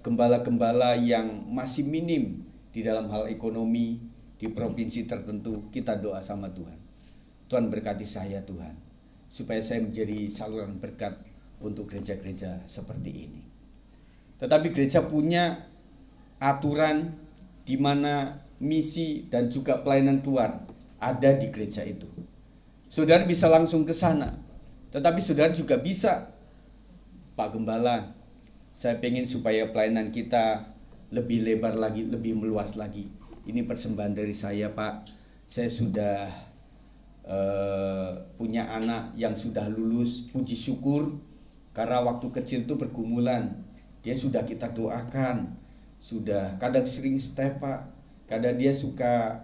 gembala-gembala yang masih minim di dalam hal ekonomi di provinsi tertentu. Kita doa sama Tuhan. Tuhan berkati saya Tuhan, supaya saya menjadi saluran berkat untuk gereja-gereja seperti ini. Tetapi gereja punya aturan di mana misi dan juga pelayanan keluar ada di gereja itu. Saudara bisa langsung ke sana, tetapi saudara juga bisa, Pak Gembala, saya pengen supaya pelayanan kita lebih lebar lagi, lebih meluas lagi. Ini persembahan dari saya, Pak. Saya sudah punya anak yang sudah lulus, puji syukur. Karena waktu kecil itu pergumulan, dia sudah kita doakan, sudah kadang sering step Pak, kadang dia suka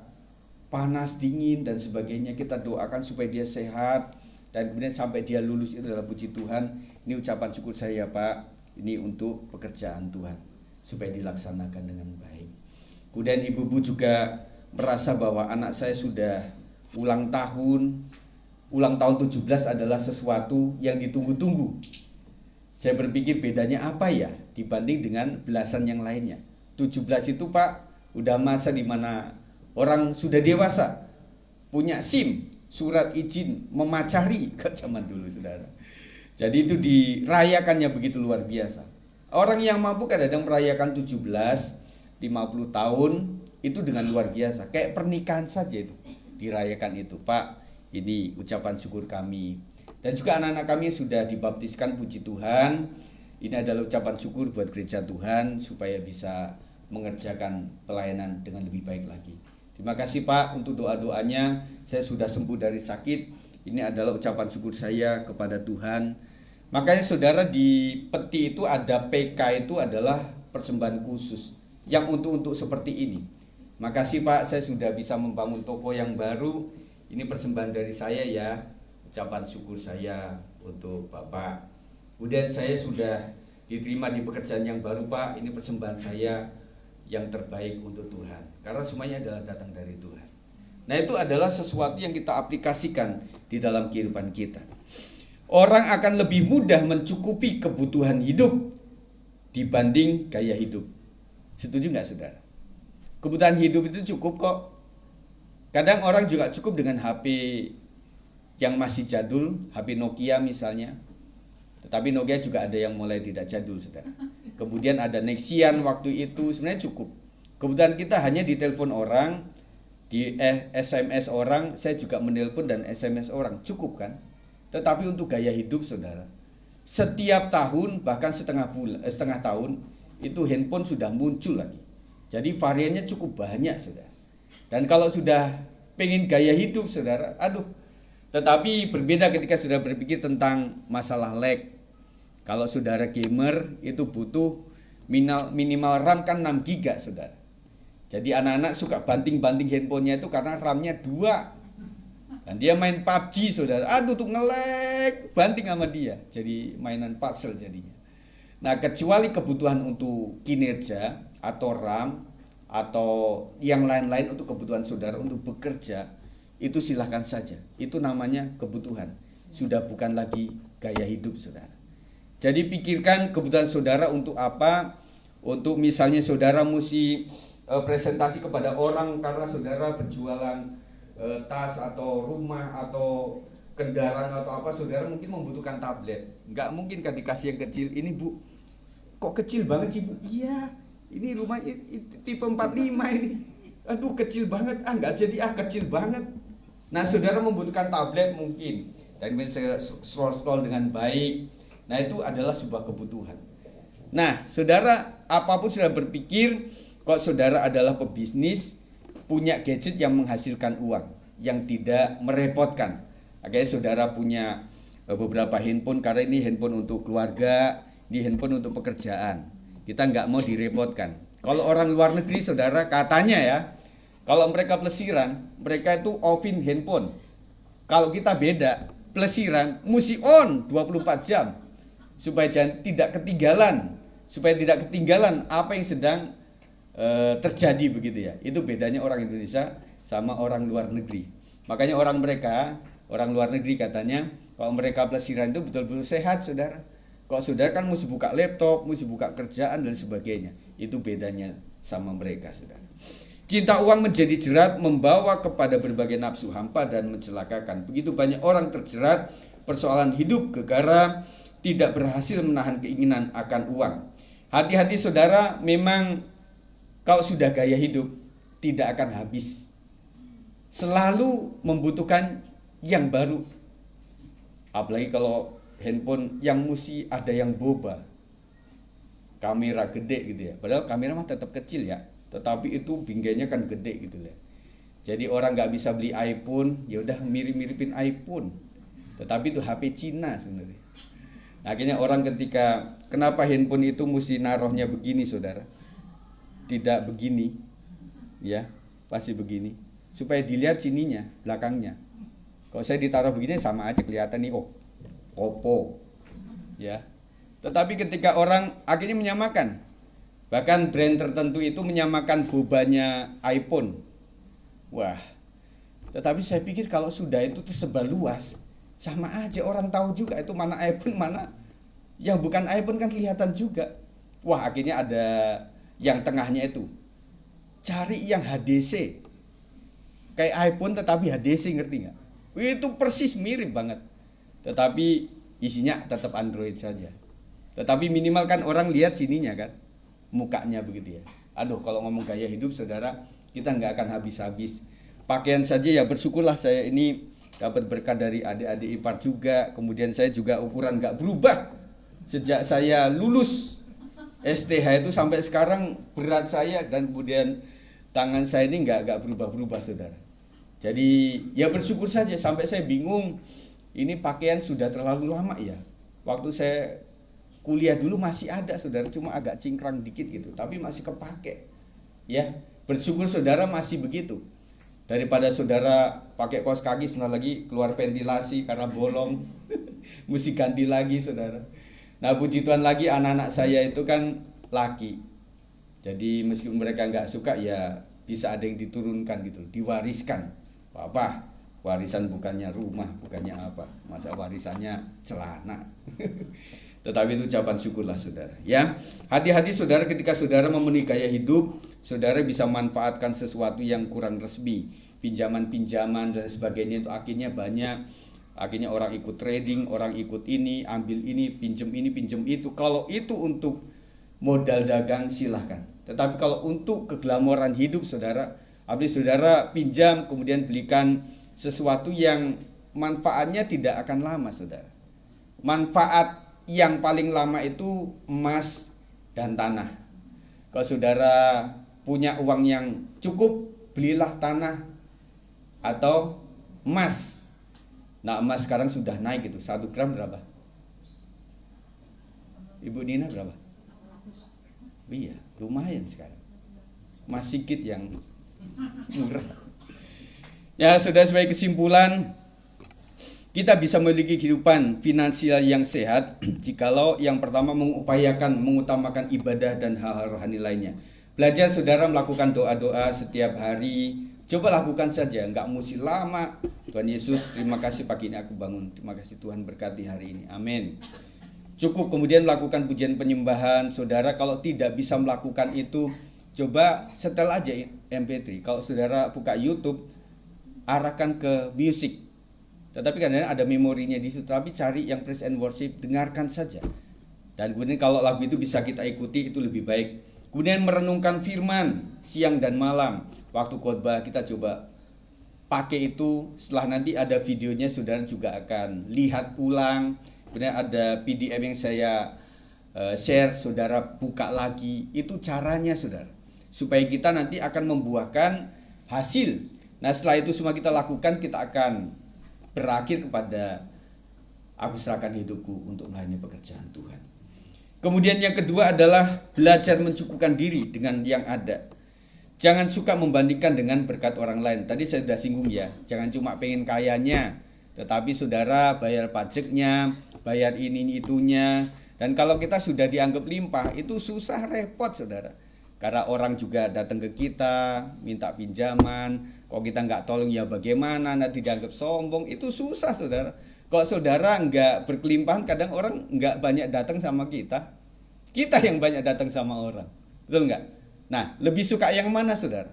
panas, dingin dan sebagainya, kita doakan supaya dia sehat, dan kemudian sampai dia lulus. Itu adalah puji Tuhan. Ini ucapan syukur saya Pak, ini untuk pekerjaan Tuhan, supaya dilaksanakan dengan baik. Kemudian ibu-ibu juga merasa bahwa anak saya sudah ulang tahun 17 adalah sesuatu yang ditunggu-tunggu. Saya berpikir bedanya apa ya dibanding dengan belasan yang lainnya. 17 itu Pak, udah masa dimana orang sudah dewasa, punya SIM, surat izin memacari ke zaman dulu saudara. Jadi itu dirayakannya begitu luar biasa. Orang yang mampu kadang-kadang merayakan 17, 50 tahun itu dengan luar biasa. Kayak pernikahan saja itu dirayakan itu. Pak, ini ucapan syukur kami. Dan juga anak-anak kami sudah dibaptiskan, puji Tuhan. Ini adalah ucapan syukur buat gereja Tuhan supaya bisa mengerjakan pelayanan dengan lebih baik lagi. Terima kasih Pak untuk doa-doanya. Saya sudah sembuh dari sakit. Ini adalah ucapan syukur saya kepada Tuhan. Makanya saudara, di peti itu ada PK, itu adalah persembahan khusus yang untuk seperti ini. Makasih Pak, saya sudah bisa membangun toko yang baru. Ini persembahan dari saya ya, ucapan syukur saya untuk Bapak. Kemudian saya sudah diterima di pekerjaan yang baru Pak. Ini persembahan saya yang terbaik untuk Tuhan, karena semuanya adalah datang dari Tuhan. Nah, itu adalah sesuatu yang kita aplikasikan di dalam kehidupan kita. Orang akan lebih mudah mencukupi kebutuhan hidup dibanding gaya hidup. Setuju nggak saudara? Kebutuhan hidup itu cukup kok. Kadang orang juga cukup dengan HP yang masih jadul, HP Nokia misalnya. Tetapi Nokia juga ada yang mulai tidak jadul saudara. Kemudian ada Nexian waktu itu, sebenarnya cukup. Kebutuhan kita hanya di telepon orang, di SMS orang. Saya juga menelpon dan SMS orang, cukup kan? Tetapi untuk gaya hidup saudara, setiap tahun bahkan setengah tahun itu handphone sudah muncul lagi. Jadi variannya cukup banyak, saudara. Dan kalau sudah pengen gaya hidup, saudara, tetapi berbeda ketika sudah berpikir tentang masalah lag. Kalau saudara gamer itu butuh minimal RAM kan 6 GB, saudara. Jadi anak-anak suka banting-banting handphonenya itu karena RAM-nya 2. Dan dia main PUBG, saudara. Tuh nge-lag, banting sama dia. Jadi mainan puzzle jadinya. Nah, kecuali kebutuhan untuk kinerja atau RAM atau yang lain-lain untuk kebutuhan saudara untuk bekerja, itu silahkan saja. Itu namanya kebutuhan. Sudah bukan lagi gaya hidup, saudara. Jadi pikirkan kebutuhan saudara untuk apa. Untuk misalnya saudara mesti presentasi kepada orang karena saudara berjualan tas atau rumah atau kendaraan atau apa, saudara mungkin membutuhkan tablet. Nggak mungkin kan dikasih yang kecil. Ini bu, kok kecil banget sih bu? Iya, ini rumah tipe 45 ini. Kecil banget. Nggak jadi, kecil banget. Nah, saudara membutuhkan tablet mungkin. Dan saya scroll dengan baik. Nah, itu adalah sebuah kebutuhan. Nah, saudara, apapun sudah berpikir, kok saudara adalah pebisnis, punya gadget yang menghasilkan uang, yang tidak merepotkan. Akhirnya saudara punya beberapa handphone, karena ini handphone untuk keluarga, ini handphone untuk pekerjaan. Kita nggak mau direpotkan. Kalau orang luar negeri, saudara, katanya ya, kalau mereka pelesiran, mereka itu offin handphone. Kalau kita beda, pelesiran mesti on 24 jam. Supaya tidak ketinggalan apa yang sedang terjadi begitu ya. Itu bedanya orang Indonesia sama orang luar negeri. Makanya orang luar negeri katanya kalau mereka pelesiran itu betul-betul sehat, saudara. Kalau saudara kan mesti buka laptop, mesti buka kerjaan dan sebagainya. Itu bedanya sama mereka, saudara. Cinta uang menjadi jerat, membawa kepada berbagai nafsu hampa dan mencelakakan. Begitu banyak orang terjerat persoalan hidup gara-gara tidak berhasil menahan keinginan akan uang. Hati-hati saudara, memang kalau sudah gaya hidup tidak akan habis. Selalu membutuhkan yang baru. Apalagi kalau handphone yang mesti ada yang boba. Kamera gede gitu ya. Padahal kamera mah tetap kecil ya. Tetapi itu binggainya kan gede gitu ya. Jadi orang nggak bisa beli iPhone, ya udah mirip-miripin iPhone. Tetapi itu HP Cina sebenarnya. Akhirnya orang ketika kenapa handphone itu mesti naruhnya begini, saudara? Tidak begini, ya, pasti begini, supaya dilihat sininya, belakangnya. Kalau saya ditaruh begini sama aja kelihatan nih, Oppo, ya. Tetapi ketika orang akhirnya menyamakan, bahkan brand tertentu itu menyamakan bobanya iPhone, wah. Tetapi saya pikir kalau sudah itu tersebar luas, sama aja orang tahu juga itu mana iPhone, mana yang bukan iPhone kan kelihatan juga. Wah, akhirnya ada yang tengahnya itu. Cari yang HDC. Kayak iPhone tetapi HDC, ngerti nggak? Itu persis mirip banget. Tetapi isinya tetap Android saja. Tetapi minimal kan orang lihat sininya kan. Mukanya begitu ya. Kalau ngomong gaya hidup, saudara, kita nggak akan habis-habis. Pakaian saja ya bersyukurlah saya ini dapat berkat dari adik-adik ipar juga. Kemudian saya juga ukuran gak berubah sejak saya lulus STH itu sampai sekarang. Berat saya dan kemudian tangan saya ini gak berubah-berubah, saudara. Jadi ya bersyukur saja. Sampai saya bingung, ini pakaian sudah terlalu lama ya. Waktu saya kuliah dulu masih ada, saudara, cuma agak cingkrang dikit gitu, tapi masih kepake. Ya, bersyukur saudara masih begitu. Daripada saudara pakai kaos kaki sebentar lagi keluar ventilasi karena bolong, mesti ganti lagi, saudara. Nah, puji Tuhan lagi anak-anak saya itu kan laki. Jadi meskipun mereka nggak suka ya bisa ada yang diturunkan gitu, diwariskan. Papa, warisan bukannya rumah, bukannya apa, masa warisannya celana. Tetapi itu ucapan syukurlah, saudara. Ya, hati-hati saudara ketika saudara memenuhi gaya hidup. Saudara bisa manfaatkan sesuatu yang kurang resmi, pinjaman-pinjaman dan sebagainya, itu akhirnya banyak. Akhirnya orang ikut trading, orang ikut ini, ambil ini, pinjem itu. Kalau itu untuk modal dagang silahkan. Tetapi kalau untuk keglamoran hidup, saudara, habis saudara pinjam kemudian belikan sesuatu yang manfaatnya tidak akan lama, saudara. Manfaat yang paling lama itu emas dan tanah. Kalau saudara punya uang yang cukup, belilah tanah atau emas. Nah, emas sekarang sudah naik gitu. 1 gram berapa? Ibu Nina berapa? Iya, lumayan sekarang. Masih sedikit yang murah. Ya, sudah, sebagai kesimpulan, kita bisa memiliki kehidupan finansial yang sehat jikalau yang pertama mengutamakan ibadah dan hal-hal rohani lainnya. Belajar saudara melakukan doa-doa setiap hari. Coba lakukan saja, enggak mesti lama. Tuhan Yesus, terima kasih pagi ini aku bangun. Terima kasih Tuhan berkati hari ini. Amin. Cukup kemudian melakukan pujian penyembahan. Saudara kalau tidak bisa melakukan itu, coba setel aja MP3. Kalau saudara buka YouTube, arahkan ke music. Tetapi kadang-kadang ada memorinya di situ. Tapi cari yang praise and worship, dengarkan saja. Dan kemudian kalau lagu itu bisa kita ikuti, itu lebih baik. Kemudian merenungkan firman siang dan malam. Waktu khotbah kita coba pakai itu. Setelah nanti ada videonya, saudara juga akan lihat ulang. Kemudian ada PDF yang saya share, saudara buka lagi. Itu caranya saudara, supaya kita nanti akan membuahkan hasil. Nah setelah itu semua kita lakukan, kita akan berakhir kepada aku serahkan hidupku untuk melayani pekerjaan Tuhan. Kemudian yang kedua adalah belajar mencukupkan diri dengan yang ada. Jangan suka membandingkan dengan berkat orang lain. Tadi saya sudah singgung ya, jangan cuma pengen kayanya, tetapi saudara bayar pajaknya, bayar ini itunya. Dan kalau kita sudah dianggap limpah, itu susah repot saudara. Karena orang juga datang ke kita minta pinjaman. Kalau kita nggak tolong ya bagaimana, nanti dianggap sombong, itu susah saudara. Kalau saudara nggak berkelimpahan, kadang orang nggak banyak datang sama kita. Kita yang banyak datang sama orang, betul nggak? Nah, lebih suka yang mana saudara?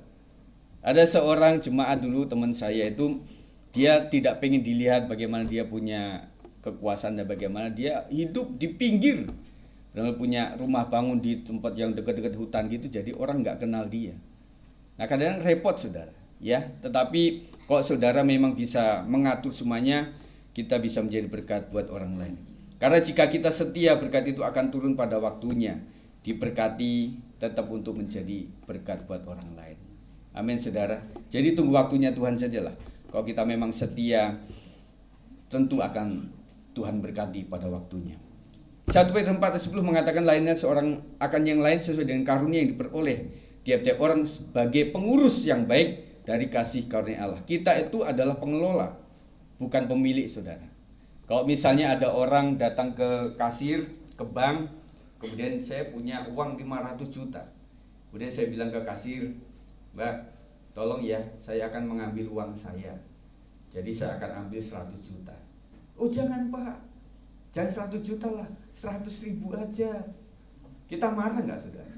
Ada seorang jemaat dulu teman saya itu, dia tidak pengen dilihat bagaimana dia punya kekuasaan dan bagaimana dia hidup di pinggir. Dan punya rumah bangun di tempat yang dekat-dekat hutan gitu, jadi orang nggak kenal dia. Nah kadang-kadang repot saudara. Ya, tetapi kalau saudara memang bisa mengatur semuanya, kita bisa menjadi berkat buat orang lain. Karena jika kita setia, berkat itu akan turun pada waktunya. Diberkati tetap untuk menjadi berkat buat orang lain. Amin saudara. Jadi tunggu waktunya Tuhan sajalah. Kalau kita memang setia, tentu akan Tuhan berkati pada waktunya. 1 Petrus 4:10 mengatakan lainnya seorang akan yang lain sesuai dengan karunia yang diperoleh tiap-tiap orang sebagai pengurus yang baik dari kasih karunia Allah. Kita itu adalah pengelola, bukan pemilik saudara. Kalau misalnya ada orang datang ke kasir, ke bank, kemudian saya punya uang 500 juta. Kemudian saya bilang ke kasir, Mbak, tolong ya, saya akan mengambil uang saya. Jadi saya akan ambil 100 juta. Oh jangan Pak, jangan 100 juta lah, 100.000 aja. Kita marah nggak saudara?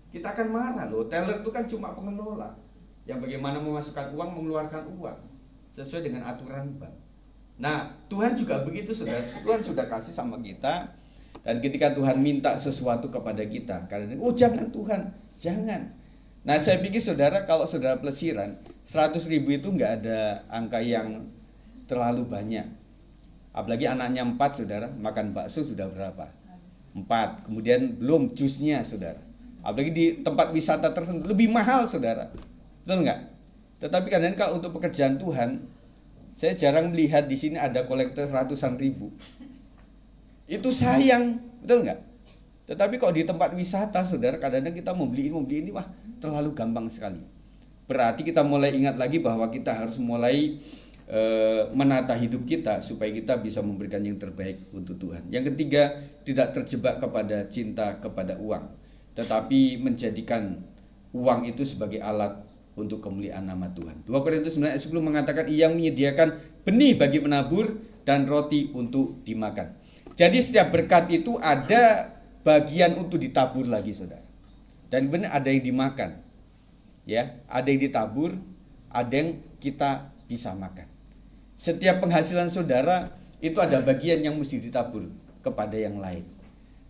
Kita akan marah loh. Teller itu kan cuma pengelola yang bagaimana memasukkan uang, mengeluarkan uang sesuai dengan aturan bank. Nah Tuhan juga begitu saudara. Tuhan sudah kasih sama kita. Dan ketika Tuhan minta sesuatu kepada kita, karena oh jangan Tuhan, jangan. Nah saya pikir saudara, kalau saudara pelesiran 100.000 itu nggak ada angka yang terlalu banyak. Apalagi anaknya 4 saudara, makan bakso sudah berapa? 4. Kemudian belum jusnya saudara. Apalagi di tempat wisata tertentu lebih mahal saudara. Betul nggak? Tetapi kadang kalau untuk pekerjaan Tuhan, saya jarang melihat di sini ada kolektor ratusan ribu. Itu sayang, betul nggak? Tetapi kalau di tempat wisata saudara, kadang-kadang kita membeli ini, wah terlalu gampang sekali. Berarti kita mulai ingat lagi bahwa kita harus mulai menata hidup kita supaya kita bisa memberikan yang terbaik untuk Tuhan. Yang ketiga, tidak terjebak kepada cinta kepada uang, tetapi menjadikan uang itu sebagai alat untuk kemuliaan nama Tuhan. 2 Korintus 9:10 mengatakan ia menyediakan benih bagi penabur dan roti untuk dimakan. Jadi setiap berkat itu ada bagian untuk ditabur lagi saudara. Dan benar ada yang dimakan. Ya, ada yang ditabur, ada yang kita bisa makan. Setiap penghasilan saudara itu ada bagian yang mesti ditabur kepada yang lain.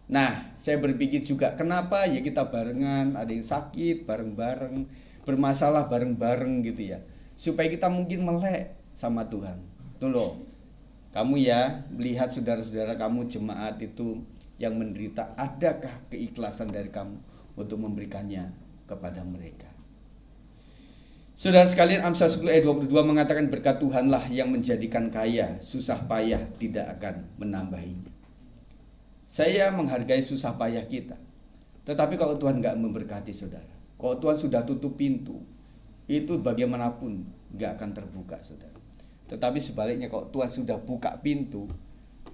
Nah, saya berpikir juga kenapa ya kita barengan, ada yang sakit bareng-bareng, bermasalah bareng-bareng gitu ya. Supaya kita mungkin melek sama Tuhan. Tuh loh. Kamu ya melihat saudara-saudara kamu jemaat itu yang menderita, adakah keikhlasan dari kamu untuk memberikannya kepada mereka. Saudara sekalian, Amsal 10 ayat 22 mengatakan berkat Tuhanlah yang menjadikan kaya, susah payah tidak akan menambahinya. Saya menghargai susah payah kita. Tetapi kalau Tuhan gak memberkati saudara, kalau Tuhan sudah tutup pintu, itu bagaimanapun gak akan terbuka saudara. Tetapi sebaliknya kalau Tuhan sudah buka pintu,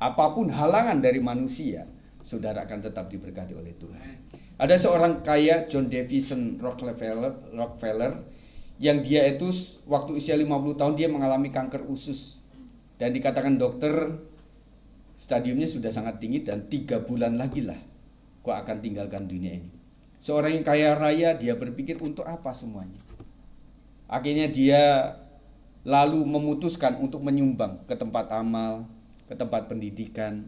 apapun halangan dari manusia, saudara akan tetap diberkati oleh Tuhan. Ada seorang kaya, John Davison Rockefeller, yang dia itu waktu usia 50 tahun dia mengalami kanker usus. Dan dikatakan dokter stadiumnya sudah sangat tinggi dan 3 bulan lagi lah kau akan tinggalkan dunia ini. Seorang yang kaya raya, dia berpikir untuk apa semuanya. Akhirnya dia lalu memutuskan untuk menyumbang ke tempat amal, ke tempat pendidikan.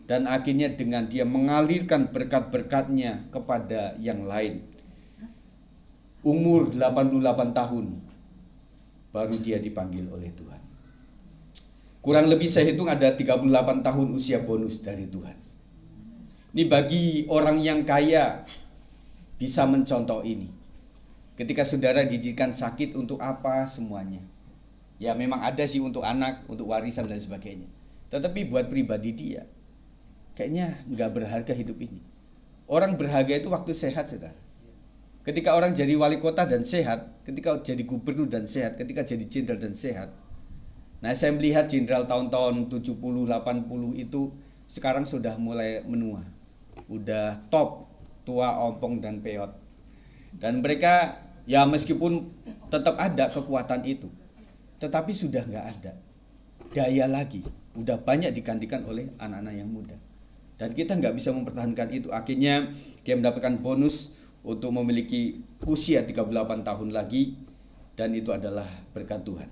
Dan akhirnya dengan dia mengalirkan berkat-berkatnya kepada yang lain. Umur 88 tahun baru dia dipanggil oleh Tuhan. Kurang lebih saya hitung ada 38 tahun usia bonus dari Tuhan. Ini bagi orang yang kaya bisa mencontoh ini. Ketika saudara diizinkan sakit, untuk apa semuanya? Ya memang ada sih untuk anak, untuk warisan dan sebagainya. Tetapi buat pribadi dia, kayaknya nggak berharga hidup ini. Orang berharga itu waktu sehat saudara. Ketika orang jadi wali kota dan sehat, ketika jadi gubernur dan sehat, ketika jadi jenderal dan sehat. Nah saya melihat jenderal tahun-tahun 70, 80 itu sekarang sudah mulai menua. Udah top, tua, ompong dan peot. Dan mereka ya meskipun tetap ada kekuatan itu, tetapi sudah nggak ada daya lagi. Udah banyak digantikan oleh anak-anak yang muda. Dan kita nggak bisa mempertahankan itu. Akhirnya dia mendapatkan bonus untuk memiliki usia 38 tahun lagi, dan itu adalah berkat Tuhan.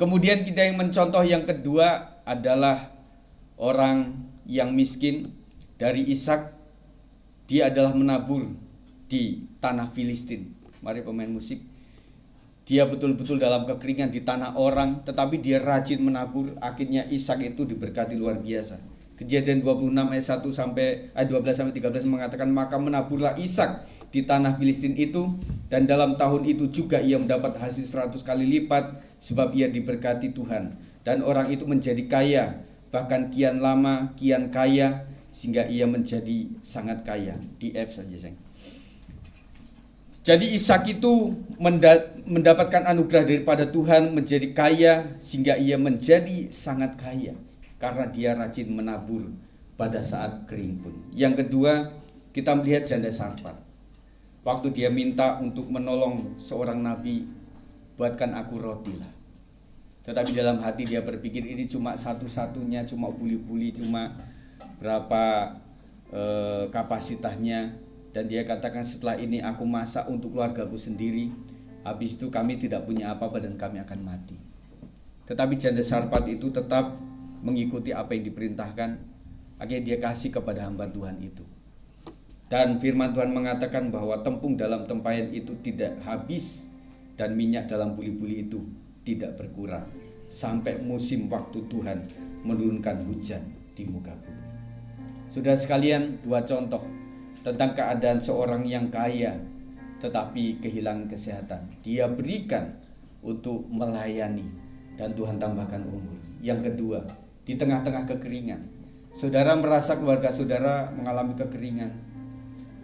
Kemudian kita yang mencontoh yang kedua adalah orang yang miskin dari Ishak. Dia adalah menabur di tanah Filistin. Mari pemain musik. Dia betul-betul dalam kekeringan di tanah orang, tetapi dia rajin menabur. Akhirnya Ishak itu diberkati luar biasa. Kejadian 26 ayat 1 sampai ayat 12 sampai 13 mengatakan maka menaburlah Ishak di tanah Filistin itu, dan dalam tahun itu juga ia mendapat hasil 100 kali lipat sebab ia diberkati Tuhan, dan orang itu menjadi kaya, bahkan kian lama kian kaya sehingga ia menjadi sangat kaya. Di F saja sayang. Jadi Ishak itu mendapatkan anugerah daripada Tuhan, menjadi kaya sehingga ia menjadi sangat kaya karena dia rajin menabur pada saat kering pun. Yang kedua, kita melihat janda Sarfat. Waktu dia minta untuk menolong seorang nabi, buatkan aku roti lah. Tetapi dalam hati dia berpikir ini cuma satu-satunya, cuma buli-buli, cuma berapa kapasitasnya. Dan dia katakan setelah ini aku masak untuk keluargaku sendiri, habis itu kami tidak punya apa-apa dan kami akan mati. Tetapi janda Sarfat itu tetap mengikuti apa yang diperintahkan. Akhirnya dia kasih kepada hamba Tuhan itu. Dan firman Tuhan mengatakan bahwa tepung dalam tempayan itu tidak habis dan minyak dalam buli-buli itu tidak berkurang sampai musim waktu Tuhan menurunkan hujan di muka bumi. Saudara sekalian, dua contoh tentang keadaan seorang yang kaya tetapi kehilangan kesehatan. Dia berikan untuk melayani dan Tuhan tambahkan umur. Yang kedua, di tengah-tengah kekeringan, saudara merasa keluarga saudara mengalami kekeringan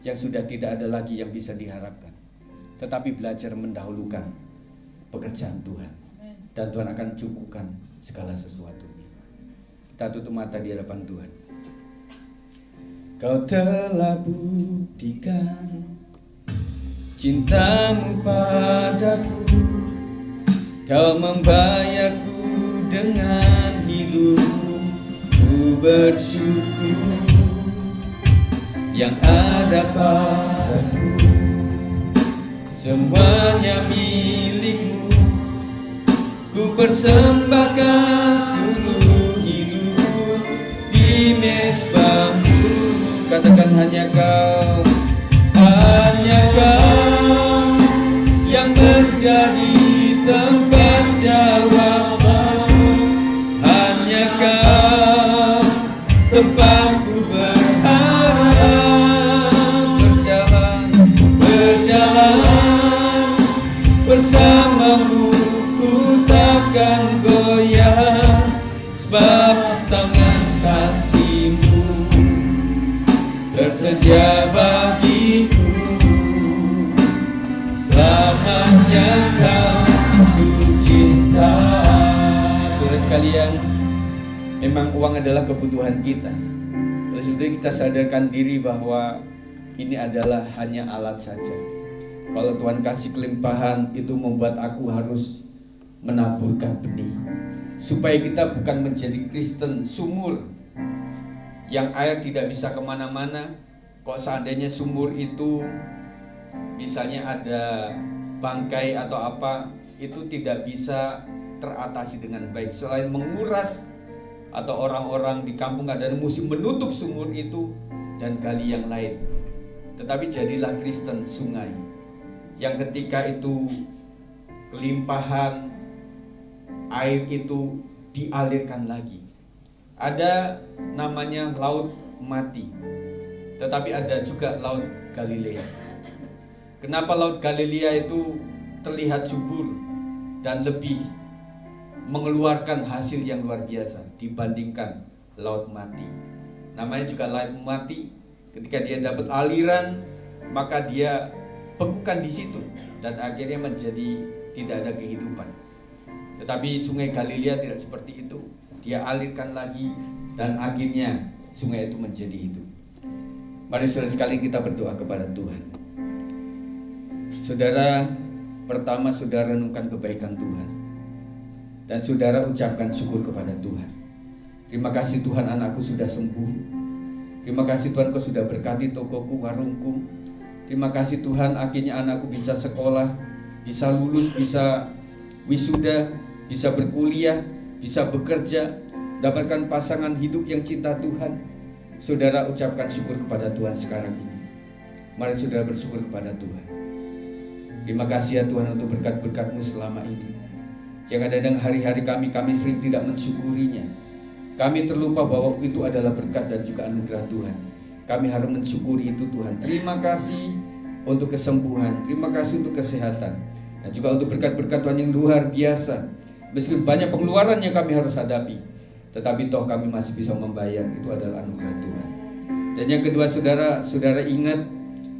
yang sudah tidak ada lagi yang bisa diharapkan, tetapi belajar mendahulukan pekerjaan Tuhan, dan Tuhan akan cukupkan segala sesuatunya. Kita tutup mata di hadapan Tuhan. Kau telah buktikan cintamu padaku, kau membayarku dengan hidupku, ku bersyukur yang ada padaku, semuanya milikmu, ku persembahkan seluruh hidupku di mezbahmu. Katakan hanya kau yang menjadi tempat jawaban, hanya kau tempatku berharap berjalan sedia bagiku, selamanya kau ku cinta. Saudara sekalian, memang uang adalah kebutuhan kita. Oleh sebab itu kita sadarkan diri bahwa ini adalah hanya alat saja. Kalau Tuhan kasih kelimpahan, itu membuat aku harus menaburkan benih, supaya kita bukan menjadi Kristen sumur yang air tidak bisa kemana-mana. Kok seandainya sumur itu misalnya ada bangkai atau apa, itu tidak bisa teratasi dengan baik. Selain menguras, atau orang-orang di kampung ada musim menutup sumur itu dan gali yang lain. Tetapi jadilah Kristen sungai yang ketika itu kelimpahan air itu dialirkan lagi. Ada namanya laut mati, tetapi ada juga laut Galilea. Kenapa laut Galilea itu terlihat subur dan lebih mengeluarkan hasil yang luar biasa dibandingkan laut mati? Namanya juga laut mati. Ketika dia dapat aliran, maka dia bekukan di situ dan akhirnya menjadi tidak ada kehidupan. Tetapi sungai Galilea tidak seperti itu. Dia alirkan lagi dan akhirnya sungai itu menjadi hidup. Mari saudara sekali kita berdoa kepada Tuhan. Saudara, pertama saudara renungkan kebaikan Tuhan, dan saudara ucapkan syukur kepada Tuhan. Terima kasih Tuhan, anakku sudah sembuh. Terima kasih Tuhan, kau sudah berkati tokoku, warungku. Terima kasih Tuhan, akhirnya anakku bisa sekolah, bisa lulus, bisa wisuda, bisa berkuliah, bisa bekerja, dapatkan pasangan hidup yang cinta Tuhan. Saudara ucapkan syukur kepada Tuhan sekarang ini. Mari saudara bersyukur kepada Tuhan. Terima kasih ya Tuhan untuk berkat-berkat-Mu selama ini. Yang ada dengan hari-hari kami sering tidak mensyukurinya. Kami terlupa bahwa itu adalah berkat dan juga anugerah Tuhan. Kami harus mensyukuri itu Tuhan. Terima kasih untuk kesembuhan, terima kasih untuk kesehatan, dan juga untuk berkat-berkat Tuhan yang luar biasa. Meskipun banyak pengeluaran yang kami harus hadapi, tetapi toh kami masih bisa membayar. Itu adalah anugerah Tuhan. Dan yang kedua, saudara ingat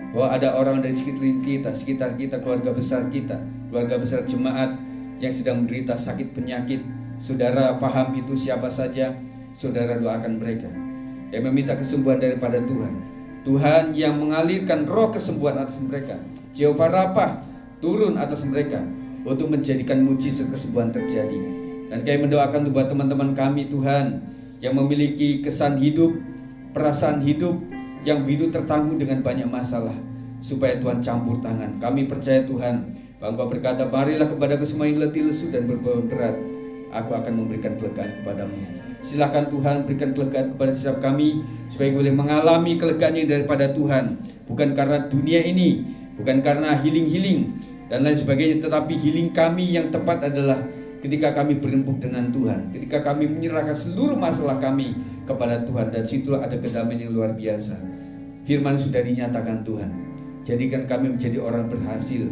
bahwa ada orang dari sekitar kita, keluarga besar kita, keluarga besar jemaat yang sedang menderita sakit penyakit. Saudara paham itu siapa saja, saudara doakan mereka yang meminta kesembuhan daripada Tuhan. Tuhan yang mengalirkan roh kesembuhan atas mereka, Jehovah Rapha, turun atas mereka untuk menjadikan mujizat kesembuhan terjadi. Dan kami mendoakan untuk buat teman-teman kami Tuhan yang memiliki kesan hidup, perasaan hidup yang begitu tertanggung dengan banyak masalah, supaya Tuhan campur tangan. Kami percaya Tuhan bahwa Engkau berkata, marilah kepadaku semua yang letih lesu dan berbeban berat, aku akan memberikan kelegaan kepadamu. Silakan Tuhan berikan kelegaan kepada setiap kami, supaya boleh mengalami kelegaan yang daripada Tuhan, bukan karena dunia ini, bukan karena healing dan lain sebagainya, tetapi healing kami yang tepat adalah ketika kami berembuk dengan Tuhan, ketika kami menyerahkan seluruh masalah kami kepada Tuhan, dan situlah ada kedamaian yang luar biasa. Firman sudah dinyatakan Tuhan, jadikan kami menjadi orang berhasil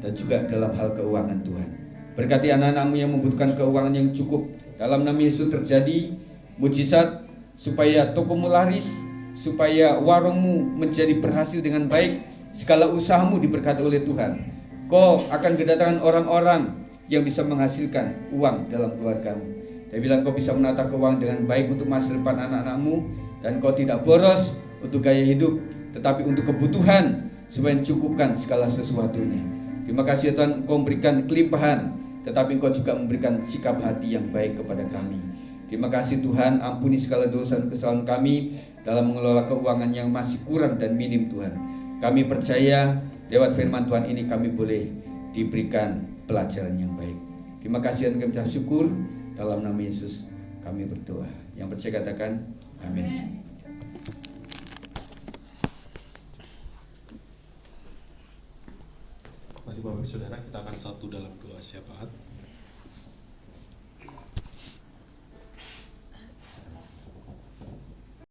dan juga dalam hal keuangan Tuhan. Berkati anak-anak-Mu yang membutuhkan keuangan yang cukup. Dalam nama Yesus terjadi mujizat, supaya tokomu laris, supaya warungmu menjadi berhasil dengan baik, segala usahamu diberkati oleh Tuhan. Kau akan kedatangan orang-orang yang bisa menghasilkan uang dalam keluargamu. Dia bilang kau bisa menata keuangan dengan baik untuk masa depan anak-anakmu, dan kau tidak boros untuk gaya hidup, tetapi untuk kebutuhan, supaya mencukupkan segala sesuatunya. Terima kasih Tuhan, Engkau memberikan kelimpahan, tetapi Engkau juga memberikan sikap hati yang baik kepada kami. Terima kasih Tuhan, ampuni segala dosa dan kesalahan kami dalam mengelola keuangan yang masih kurang dan minim Tuhan. Kami percaya lewat firman Tuhan ini kami boleh diberikan pelajaran yang baik. Terima kasih dan kami ucap syukur, dalam nama Yesus kami berdoa. Yang percaya katakan amin. Mari Bapak Saudara, kita akan satu dalam doa syafaat.